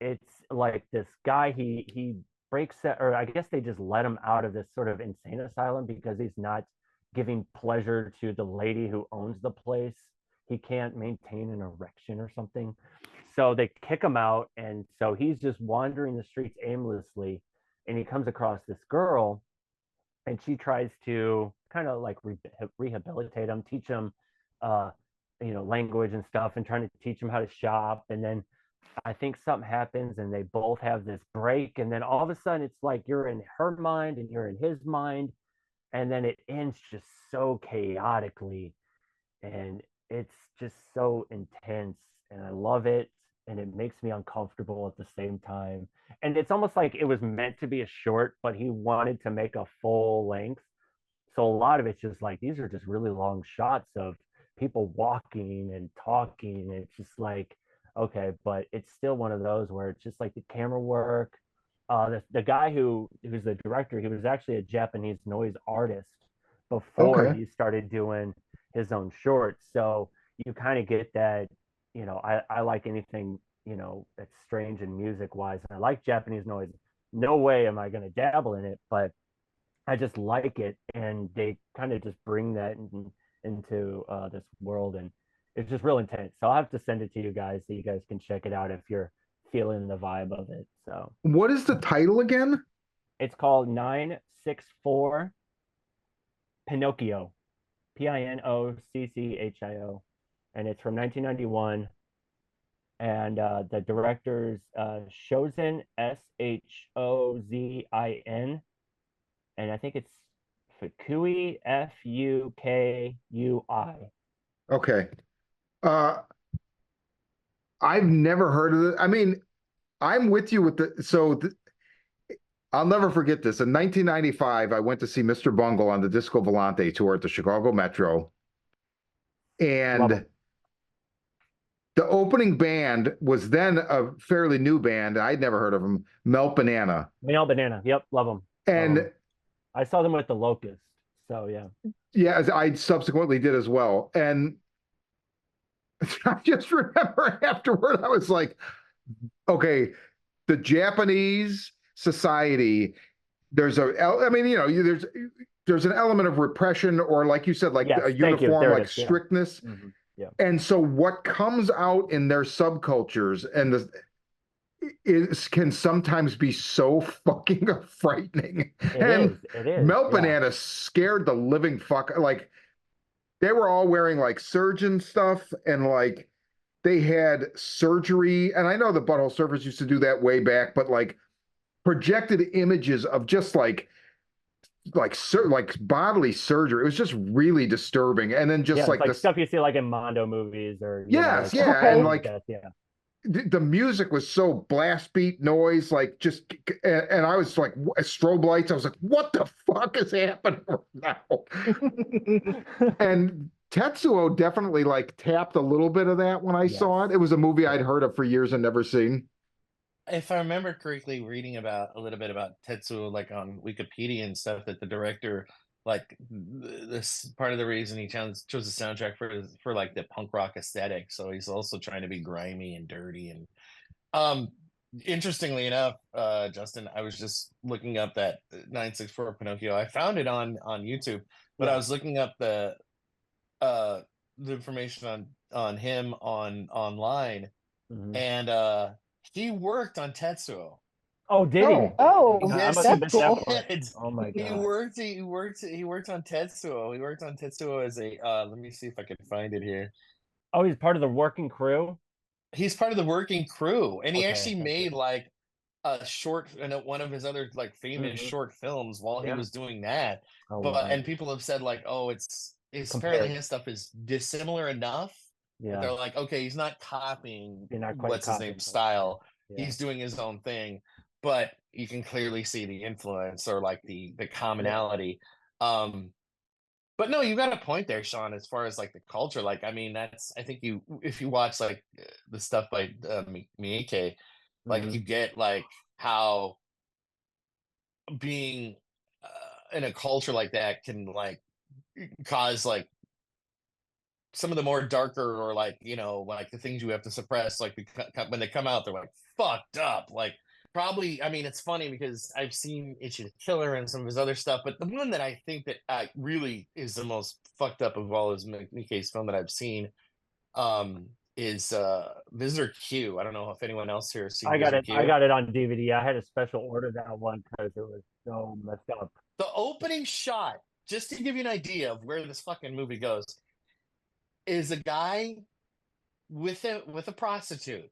it's like this guy, he breaks it, or I guess they just let him out of this sort of insane asylum because he's not giving pleasure to the lady who owns the place. He can't maintain an erection or something. So they kick him out. And so he's just wandering the streets aimlessly. And he comes across this girl, and she tries to kind of like rehabilitate him, teach him, uh, language and stuff, and trying to teach him how to shop. And then I think something happens, and they both have this break. And then all of a sudden, it's like you're in her mind and you're in his mind, and then it ends just so chaotically, and it's just so intense, and I love it, and it makes me uncomfortable at the same time. And it's almost like it was meant to be a short, but he wanted to make a full length, so a lot of it's just like these are just really long shots of people walking and talking, and it's just like, okay, but it's still one of those where it's just like the camera work. The guy who's the director, he was actually a Japanese noise artist before Okay. he started doing his own shorts. So you kind of get that, I like anything, that's strange and music wise. And I like Japanese noise. No way am I going to dabble in it, but I just like it. And they kind of just bring that into this world. And it's just real intense. So I'll have to send it to you guys so you guys can check it out if you're feeling the vibe of it. So What is the title again? it's called 964 Pinocchio, Pinocchio, and it's from 1991. And the director's Shozin, Shozin, and I think it's Fukui, Fukui. Okay. Uh, I've never heard of it. I mean, I'm with you with I'll never forget this. In 1995, I went to see Mr. Bungle on the Disco Volante tour at the Chicago Metro. Love And them. the opening band was then a fairly new band. I'd never heard of them, Melt Banana. Male Banana. Yep, love them. And I saw them with the Locust. So yeah. yeah, I subsequently did as well. And I just remember afterward, I was like, okay, the Japanese society, I mean, there's an element of repression, or like you said, like Yes, a thank you. uniform, There it like is, yeah. strictness. Mm-hmm. Yeah. And so what comes out in their subcultures and can sometimes be so fucking frightening. It is. Melt Yeah. Banana scared the living fuck. Like they were all wearing like surgeon stuff, and like they had surgery. And I know the Butthole Surfers used to do that way back, but like projected images of just like bodily surgery. It was just really disturbing. And then just Yeah, it's like like this, stuff you see like in Mondo movies, or yes, like yeah, and like death, yeah. the music was so blast beat noise, like just, and I was like strobe lights. I was like, what the fuck is happening right now? And Tetsuo definitely like tapped a little bit of that when I saw it. It was a movie I'd heard of for years and never seen. If I remember correctly, reading about a little bit about Tetsuo, like on Wikipedia and stuff, that the director, like this part of the reason he chose the soundtrack for like the punk rock aesthetic. So he's also trying to be grimy and dirty. And Interestingly enough, Justin, I was just looking up that 964 Pinocchio. I found it on YouTube, but I Yeah. was looking up the information on him online, Mhm. and he worked on Tetsuo. Oh, did he? Oh, I Yes, must have he that's missed that cool. part. did. Oh my He god. worked. He worked on Tetsuo. He worked on Tetsuo as a. Let me see if I can find it here. Oh, he's part of the working crew. He's part of the working crew, and he Okay, actually that's made good. like a short and one of his other like famous Mhm. short films while he Yeah. was doing that. Oh But wow. and people have said like, oh, it's apparently Compared. his stuff is dissimilar enough that Yeah. they're like, okay, he's not copying You're not quite what's his copying name that. style. Yeah. He's doing his own thing, but you can clearly see the influence or like the Yeah. commonality. Um, but no, you got a point there, Sean, as far as like the culture. Like, I mean, that's I think you if you watch like the stuff by Miike, like Mhm. you get like how being in a culture like that can like cause like some of the more darker or like like the things you have to suppress like when they come out they're like fucked up like probably I mean it's funny because I've seen Itchy the Killer and some of his other stuff, but the one that I think that really is the most fucked up of all his Mickey's film that I've seen um is Visitor Q. I don't know if anyone else here has seen I got Visitor it. I Q. got it on DVD. I had to special order that one because it was so messed up. The opening shot, just to give you an idea of where this fucking movie goes, is a guy with a prostitute,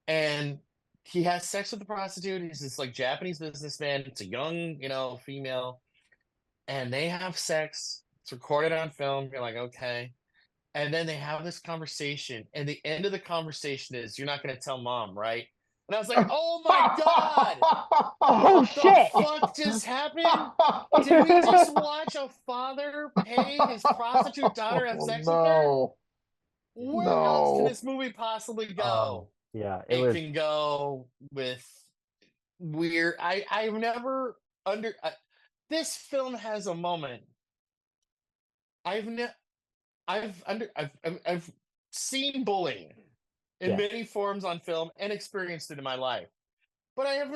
and he has sex with the prostitute. He's this like Japanese businessman. It's a young, female, and they have sex. It's recorded on film. You're like, okay. And then they have this conversation, and the end of the conversation is, "You're not going to tell mom, right?" And I was like, "Oh my god, Oh what the shit. fuck just happened? Did we just watch a father pay his prostitute daughter to have Oh, sex with her? no, Where else can no. this movie possibly Oh go? yeah, it It was. can go with weird. I've never under this film has a moment. I've ne- I've seen bullying in Yeah. many forms on film and experienced it in my life, but I have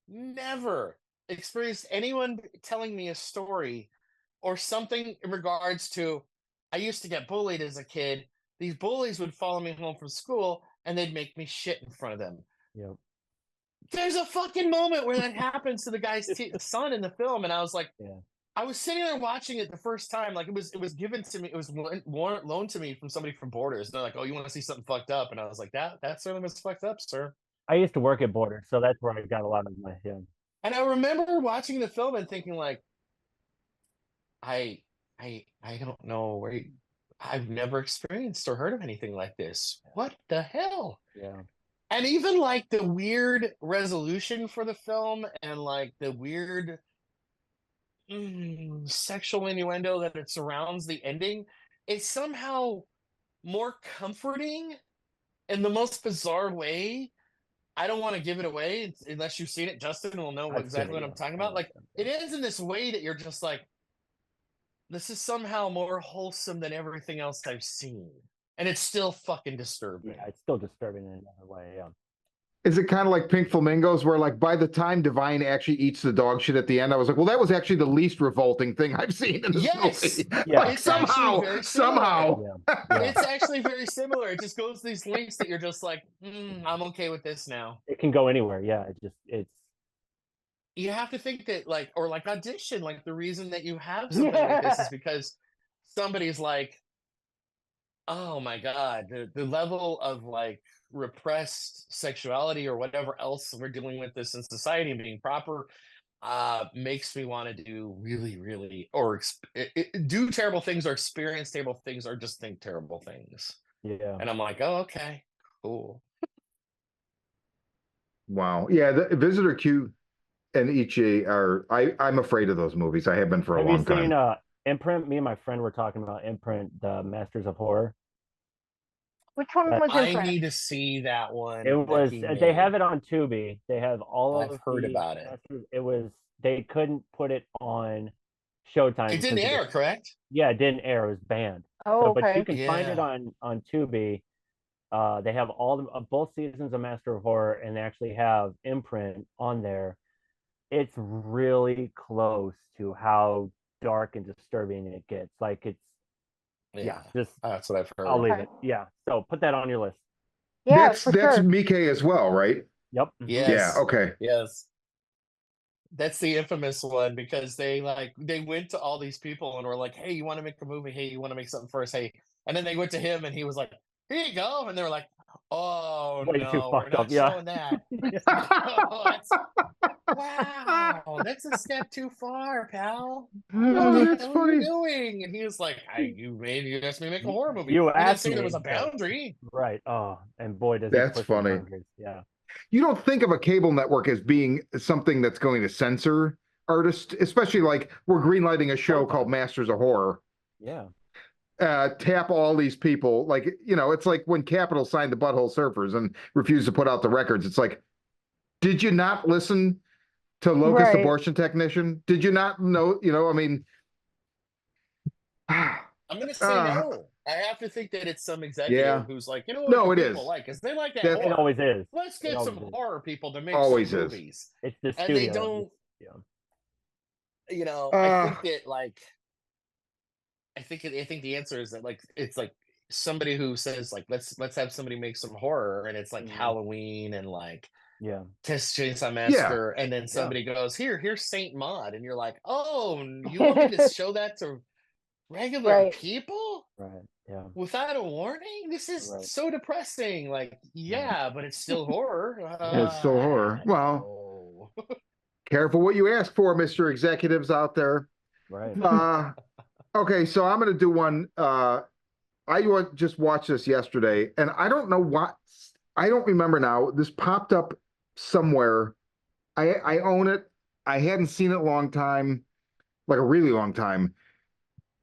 never experienced anyone telling me a story or something in regards to I used to get bullied as a kid. These bullies would follow me home from school and they'd make me shit in front of them. Yep. There's a fucking moment where that happens to the guy's son in the film, and I was like, Yeah. I was sitting there watching it the first time, like it was given to me, it was loaned to me from somebody from Borders. They're like, "Oh, you want to see something fucked up?" And I was like, "That certainly was fucked up, sir." I used to work at Border, so that's where I got a lot of my And I remember watching the film and thinking, like, I don't know I've never experienced or heard of anything like this. What the hell? yeah. And even like the weird resolution for the film and like the weird sexual innuendo that it surrounds the ending is somehow more comforting in the most bizarre way. I don't want to give it away unless you've seen it. Justin will know I've seen exactly it. what Yeah, I'm talking I about. know. Like it ends in this way that you're just like, this is somehow more wholesome than everything else I've seen. And it's still fucking Yeah, disturbing. it's still disturbing in another way. Yeah. Is it kind of like Pink Flamingos, where like by the time Divine actually eats the dog shit at the end, I was like, well, that was actually the least revolting thing I've seen in this Yes, movie. Yeah. Like it's actually somehow, very similar. somehow. Yeah. Yeah. It's actually very similar. It just goes to these links that you're just like, I'm okay with this now. It can go anywhere. Yeah. It's You have to think that like, or like Audition, like the reason that you have something like this is Yeah. because somebody's like, oh my God, the level of like repressed sexuality or whatever else we're dealing with this in society and being proper makes me want to do really or do terrible things or experience terrible things or just think terrible things. yeah. And I'm like, oh, okay, cool. Wow. Yeah, the Visitor Q and Ichi are I'm afraid of those movies. I have been for a Have you long time. seen Imprint? Me and my friend were talking about Imprint, the Masters of Horror. Which one was I Imprint? need to see that one It that was he they have made. it on Tubi. They have all I've of heard the about it. Masters. It was they couldn't put it on Showtime It didn't because air, correct? yeah, it didn't air. It was banned. Oh, So, but you okay. can find it Yeah. on Tubi. They have both seasons of Master of Horror, and they actually have Imprint on there. It's really close to how dark and disturbing it gets. Like just that's what I've heard. I'll leave Okay. it. Yeah. So put that on your list. Yeah, That's for that's sure. Mike as well, right? Yep. Yes. Yeah. Okay. Yes. That's the infamous one because they went to all these people and were like, "Hey, you want to make a movie? Hey, you want to make something first? Hey," and then they went to him and he was like, "Here you go," and they were like, "Oh Way too no, we're fucked up. not Yeah. showing that." Wow, that's a step too far, pal. What Oh, the that's hell are you funny. doing? And he was like, you asked me to make a horror movie. You You didn't asked say there me, was a so- boundary." Right. Oh, and boy, does he That's push the funny. boundaries. Yeah. You don't think of a cable network as being something that's going to censor artists, especially like we're greenlighting a show called Sometimes. Masters of Horror. Yeah. Tap all these people. Like, it's like when Capitol signed the Butthole Surfers and refused to put out the records. It's like, did you not listen to Locust Right. Abortion Technician? Did you not know? I mean, I'm gonna say uh, no. I have to think that it's some executive yeah. who's like, you know what No, the it people is. like? Because they like that That- It horror. always is. Let's It get some always is. horror people to make Always some is. movies. It's the And they studio. don't, Yeah. I think that I think the answer is that it's like somebody who says like let's have somebody make some horror and it's like Mhm. Halloween and like Yeah. Texas Chainsaw Massacre and then somebody goes here's Saint Maud and you're like, oh, you want me to show that to regular Right. people Right. Yeah. without a warning? This is Right. so depressing. Like, yeah, but it's still horror. It's still horror. Well, careful what you ask for, Mr. Executives out there. Right. Okay, so I'm going to do one. Just watched this yesterday, and I don't know what, I don't remember now. This popped up somewhere. I own it. I hadn't seen it a long time, like a really long time.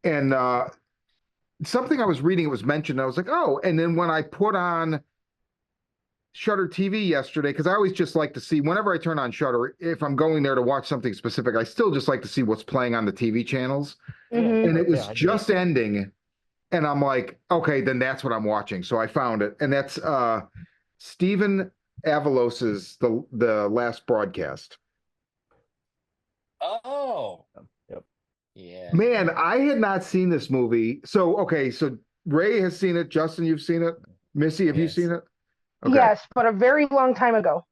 And something I was reading, it was mentioned. I was like, oh, and then when I put on Shutter TV yesterday, because I always just like to see, whenever I turn on Shutter, if I'm going there to watch something specific, I still just like to see what's playing on the TV channels. Mhm. And it was Yeah, I do. just ending. And I'm like, okay, then that's what I'm watching. So I found it. And that's Stephen Avalos's the last broadcast. Oh. Yep. Yeah. Man, I had not seen this movie. So okay, so Ray has seen it. Justin, you've seen it. Missy, have you Yes. seen it? Okay. Yes, but a very long time ago.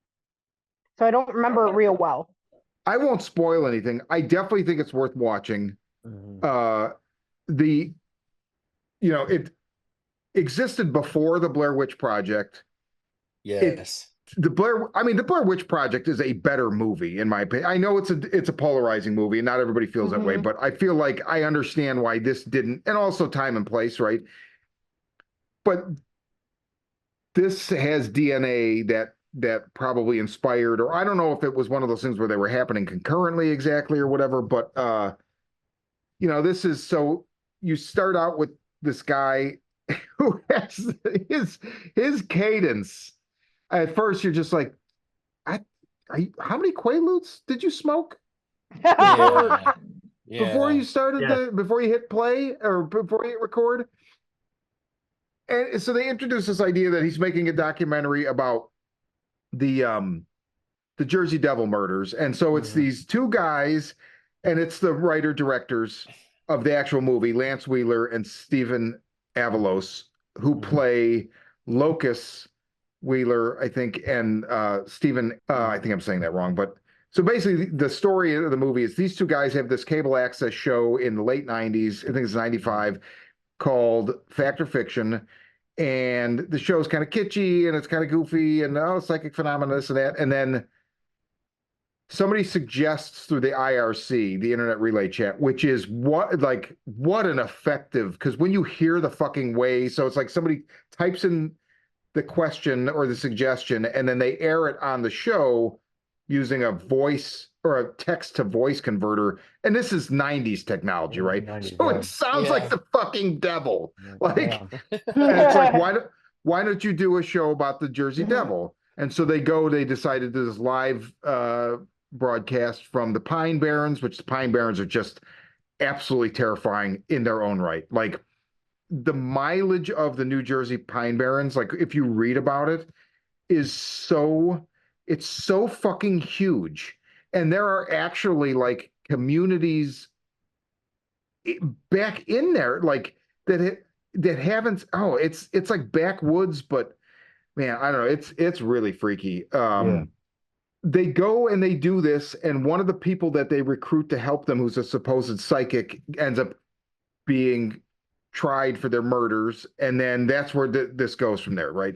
So I don't remember it real well. I won't spoil anything. I definitely think it's worth watching. Mhm. It existed before the Blair Witch Project. Yes. The Blair Witch Project is a better movie in my opinion. I know it's a polarizing movie and not everybody feels that way, but I feel like I understand why this didn't, and also time and place, right? But this has DNA that probably inspired, or I don't know if it was one of those things where they were happening concurrently exactly or whatever, but this is, so you start out with this guy who has his cadence. At first, you're just like, how many Quaaludes did you smoke Yeah. before you started Yeah. before you hit play or before you hit record? And so they introduced this idea that he's making a documentary about the Jersey Devil murders, and so it's these two guys, and it's the writer directors of the actual movie, Lance Wheeler and Stephen Avalos, who play Locust Wheeler, I think, and Stephen. I think I'm saying that wrong, but so basically, the story of the movie is these two guys have this cable access show in the late '90s. I think it's '95, called Fact or Fiction, and the show's kind of kitschy and it's kind of goofy and psychic phenomena, this and that, and then somebody suggests through the IRC, the Internet Relay Chat, which is what an effective, because when you hear the fucking way, so it's like somebody types in the question or the suggestion, and then they air it on the show using a voice or a text to voice converter. And this is 90s technology, right? 90s, So yeah. it sounds like the fucking devil. Like, Yeah. and it's like, why don't you do a show about the Jersey Devil? And so they decided to do this live broadcast from the Pine Barrens, which the Pine Barrens are just absolutely terrifying in their own right. Like, the mileage of the New Jersey Pine Barrens, like if you read about it, is it's so fucking huge. And there are actually like communities back in there, like that haven't, it's like backwoods, but man, I don't know, it's really freaky. They go and they do this, and one of the people that they recruit to help them, who's a supposed psychic, ends up being tried for their murders, and then that's where this goes from there, right?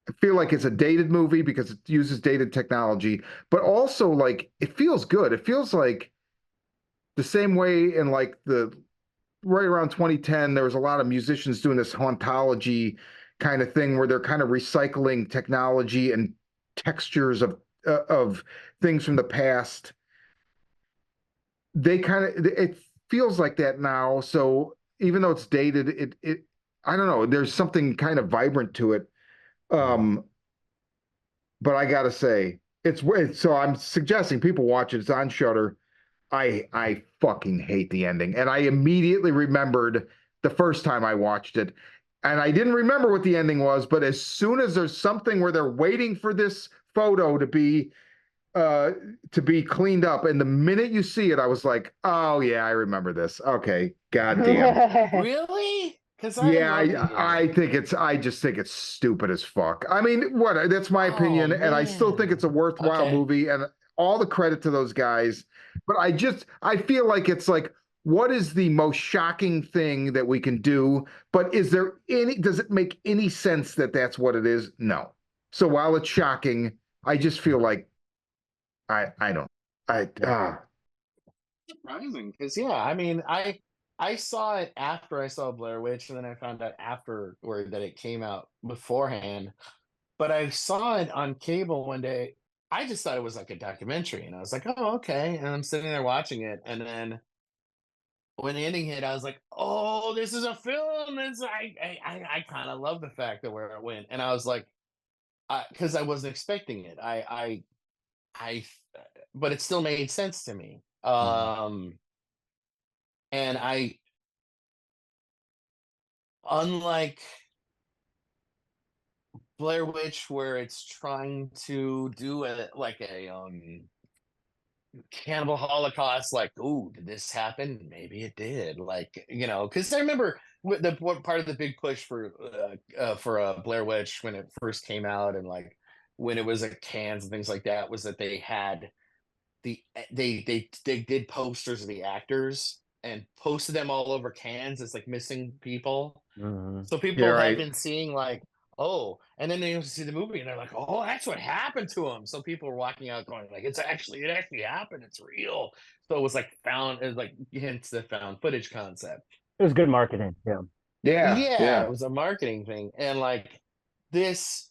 I feel like it's a dated movie because it uses dated technology, but also like it feels good. It feels like the same way in like the right around 2010, there was a lot of musicians doing this hauntology kind of thing where they're kind of recycling technology and textures of things from the past. They kind of it feels like that now. So even though it's dated, it I don't know. There's something kind of vibrant to it. But I gotta say, so I'm suggesting people watch it. It's on Shudder. I fucking hate the ending, and I immediately remembered the first time I watched it, and I didn't remember what the ending was. But as soon as there's something where they're waiting for this photo to be cleaned up, and the minute you see it, I was like, oh yeah, I remember this. Okay, goddamn. Really? Because Yeah, I just think it's stupid as fuck. I mean, what? That's my opinion, and I still think it's a worthwhile movie, and all the credit to those guys. But I feel like it's like, what is the most shocking thing that we can do? But does it make any sense that that's what it is? No. So while it's shocking, I just feel like I don't. Surprising, because I mean, I saw it after I saw Blair Witch, and then I found out afterward that it came out beforehand. But I saw it on cable one day. I just thought it was like a documentary, and I was like, "Oh, okay." And I'm sitting there watching it, and then when the ending hit, I was like, "Oh, this is a film." It's I kind of love the fact that where it went, and I was like, because I wasn't expecting it. I, but it still made sense to me. And unlike Blair Witch, where it's trying to do a cannibal holocaust, like, oh, did this happen? Maybe it did. Like, because I remember what part of the big push for Blair Witch when it first came out, and like when it was at Cannes and things like that, was that they had they did posters of the actors and posted them all over Cannes as like missing people. So people have been seeing like, oh, and then they see the movie and they're like, oh, that's what happened to him. So people were walking out going like, it actually happened. It's real. So it was like hence the found footage concept. It was good marketing. Yeah. It was a marketing thing. And like, this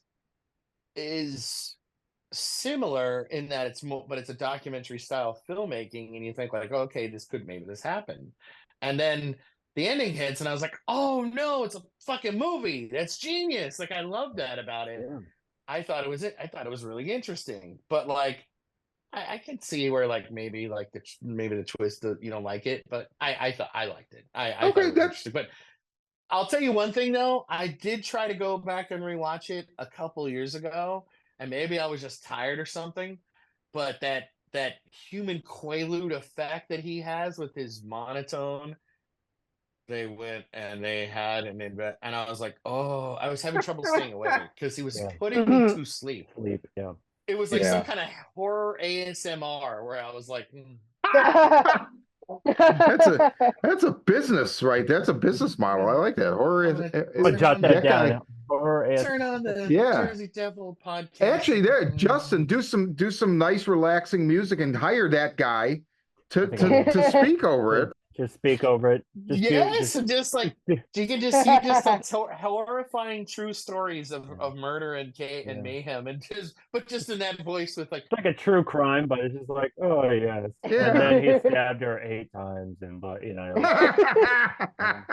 is similar in that but it's a documentary style filmmaking, and you think like, okay, maybe this happened, and then the ending hits, and I was like, oh no, it's a fucking movie. That's genius. Like, I love that about it. I thought it was really interesting, but like, I can see where like maybe like the twist that you don't like it, but I thought I liked it. I thought it was interesting. But I'll tell you one thing though, I did try to go back and rewatch it a couple years ago, and maybe I was just tired or something, but that human quaalude effect that he has with his monotone, they went and they had and I was like, oh, I was having trouble staying awake because he was putting me to sleep. It was like some kind of horror ASMR where I was like, That's a business, right? That's a business model. I like that. Horror. But jot that down. Turn on the Jersey Devil podcast. Actually, Justin, do some nice relaxing music and hire that guy to speak over it. Just speak over it. Just like you can just see just horrifying true stories of murder and mayhem, and just in that voice with like, it's like a true crime, but it's just like, oh yes, and then he stabbed her 8 times, and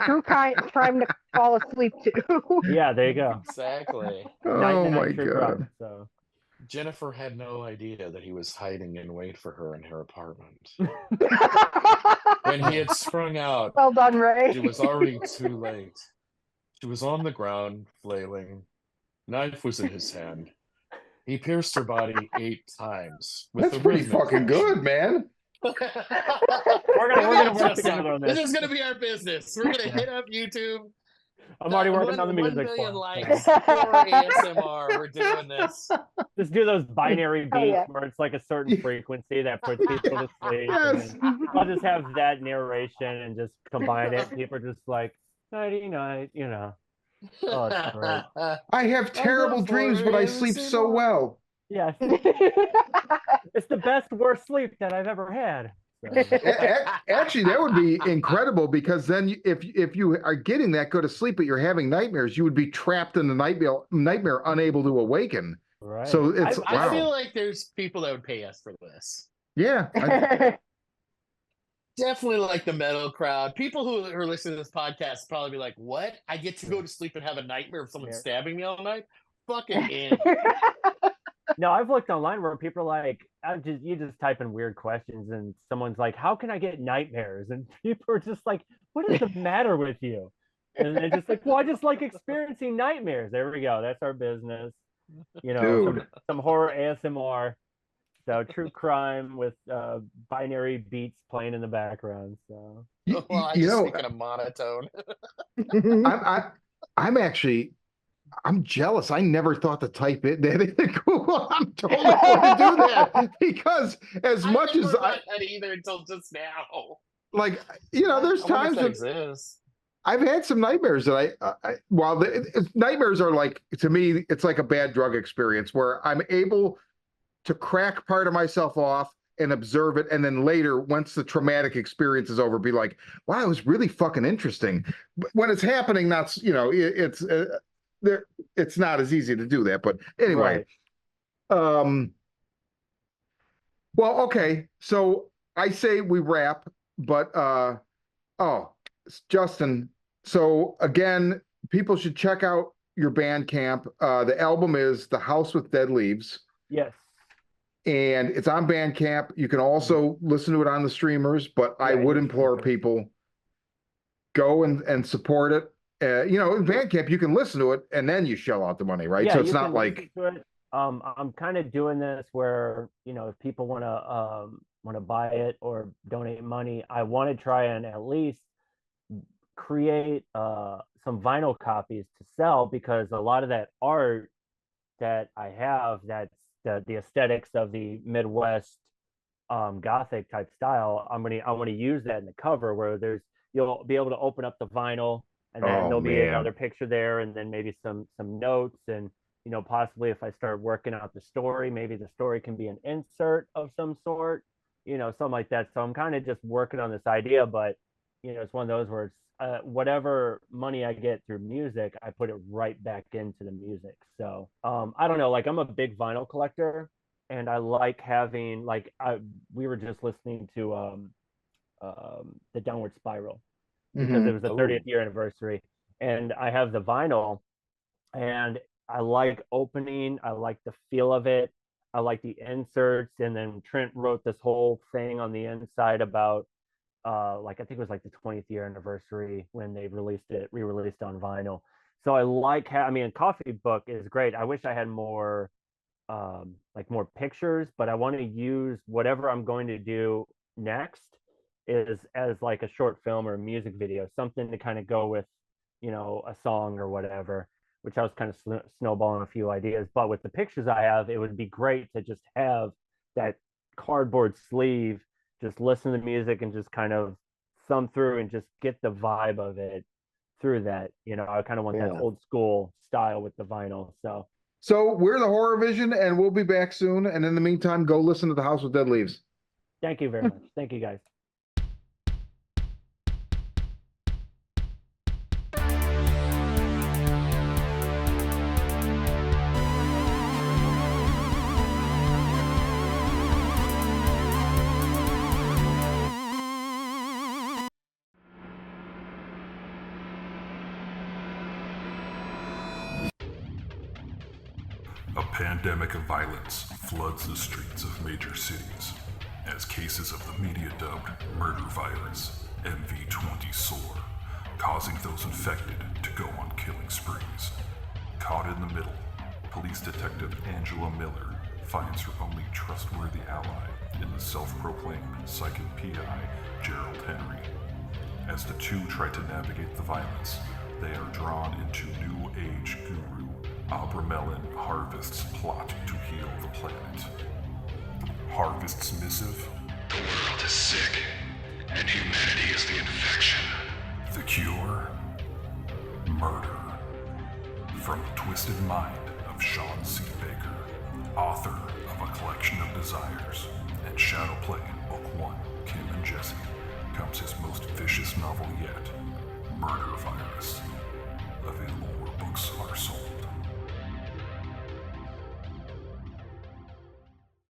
true crime to fall asleep to. Yeah, there you go. Exactly. Oh my god. Crime, so. Jennifer had no idea that he was hiding in wait for her in her apartment. When he had sprung out, well done, Ray. it was already too late. She was on the ground, flailing. Knife was in his hand. He pierced her body 8 times with That's the pretty rhythmic fucking motion. good, man. We're gonna work together on this. This is gonna be our business. We're gonna hit up YouTube. I'm already working on the 1 music. million for it. likes for ASMR. We're doing this. Just do those binary beats yeah. where it's like a certain frequency that puts people to sleep. Yes. And then I'll just have that narration and just combine it. People are just like, nighty night, you know. Oh, it's great. I have terrible dreams, but I sleep so well. Yes. It's the best worst sleep that I've ever had. So. Actually, that would be incredible because then if you are getting that good of sleep, but you're having nightmares, you would be trapped in the nightmare, unable to awaken. Right. So it's I wow. feel like there's people that would pay us for this. Yeah. Definitely like the metal crowd. People who are listening to this podcast probably be like, what? I get to go to sleep and have a nightmare of someone stabbing me all night? Fucking in. No, I've looked online where people are like, you just type in weird questions and someone's like, how can I get nightmares? And people are just like, what is the matter with you? And they're just like, well, I just like experiencing nightmares. There we go. That's our business. You know, some horror ASMR. So true crime with binary beats playing in the background. So Well, I just speak in a monotone. I'm jealous. I never thought to type it. Cool. I'm totally going to do that because as much as I either until just now. Like, you know, there's times that I've had some nightmares that nightmares are like, to me, it's like a bad drug experience where I'm able to crack part of myself off and observe it, and then later, once the traumatic experience is over, be like, wow, it was really fucking interesting. But when it's happening, that's, you know, it's not as easy to do that. But anyway, well, okay, so I say we wrap, but Justin, so again, people should check out your Bandcamp. The album is The House with Dead Leaves. Yes. And it's on Bandcamp. You can also listen to it on the streamers, but I would implore people, go and support it. You know, in Bandcamp, you can listen to it and then you shell out the money, right? Yeah, so it's not like I'm kind of doing this where, you know, if people want to buy it or donate money, I want to try and at least create some vinyl copies to sell, because a lot of that art that I have, that's the aesthetics of the Midwest Gothic type style, I want to use that in the cover, where you'll be able to open up the vinyl and then there'll be another picture there, and then maybe some notes, and you know, possibly if I start working out the story, maybe the story can be an insert of some sort, you know, something like that. So I'm kind of just working on this idea, but you know, it's one of those where it's whatever money I get through music, I put it right back into the music. So I don't know, like I'm a big vinyl collector, and I like having, like, we were just listening to the Downward Spiral because it was the 30th year anniversary, and I have the vinyl, and I like opening, I like the feel of it, I like the inserts, and then Trent wrote this whole thing on the inside about like, I think it was like the 20th year anniversary when they re-released on vinyl. So I like I mean, Coffee Book is great. I wish I had more like more pictures, but I want to use whatever I'm going to do next is as like a short film or a music video, something to kind of go with, you know, a song or whatever, which I was kind of snowballing a few ideas. But with the pictures I have, it would be great to just have that cardboard sleeve, just listen to music and just kind of thumb through and just get the vibe of it through that. You know, I kind of want that old school style with the vinyl. So we're the Horror Vision, and we'll be back soon. And in the meantime, go listen to The House with Dead Leaves. Thank you very much. Thank you, guys. A pandemic of violence floods the streets of major cities as cases of the media-dubbed murder virus, MV20 soar, causing those infected to go on killing sprees. Caught in the middle, police detective Angela Miller finds her only trustworthy ally in the self-proclaimed psychic PI, Gerald Henry. As the two try to navigate the violence, they are drawn into New Age guru Abramelin Harvest's plot to heal the planet. Harvest's missive? The world is sick, and humanity is the infection. The cure? Murder. From the twisted mind of Sean C. Baker, author of A Collection of Desires and Shadowplay Book 1, Kim and Jesse, comes his most vicious novel yet, Murder Virus. Available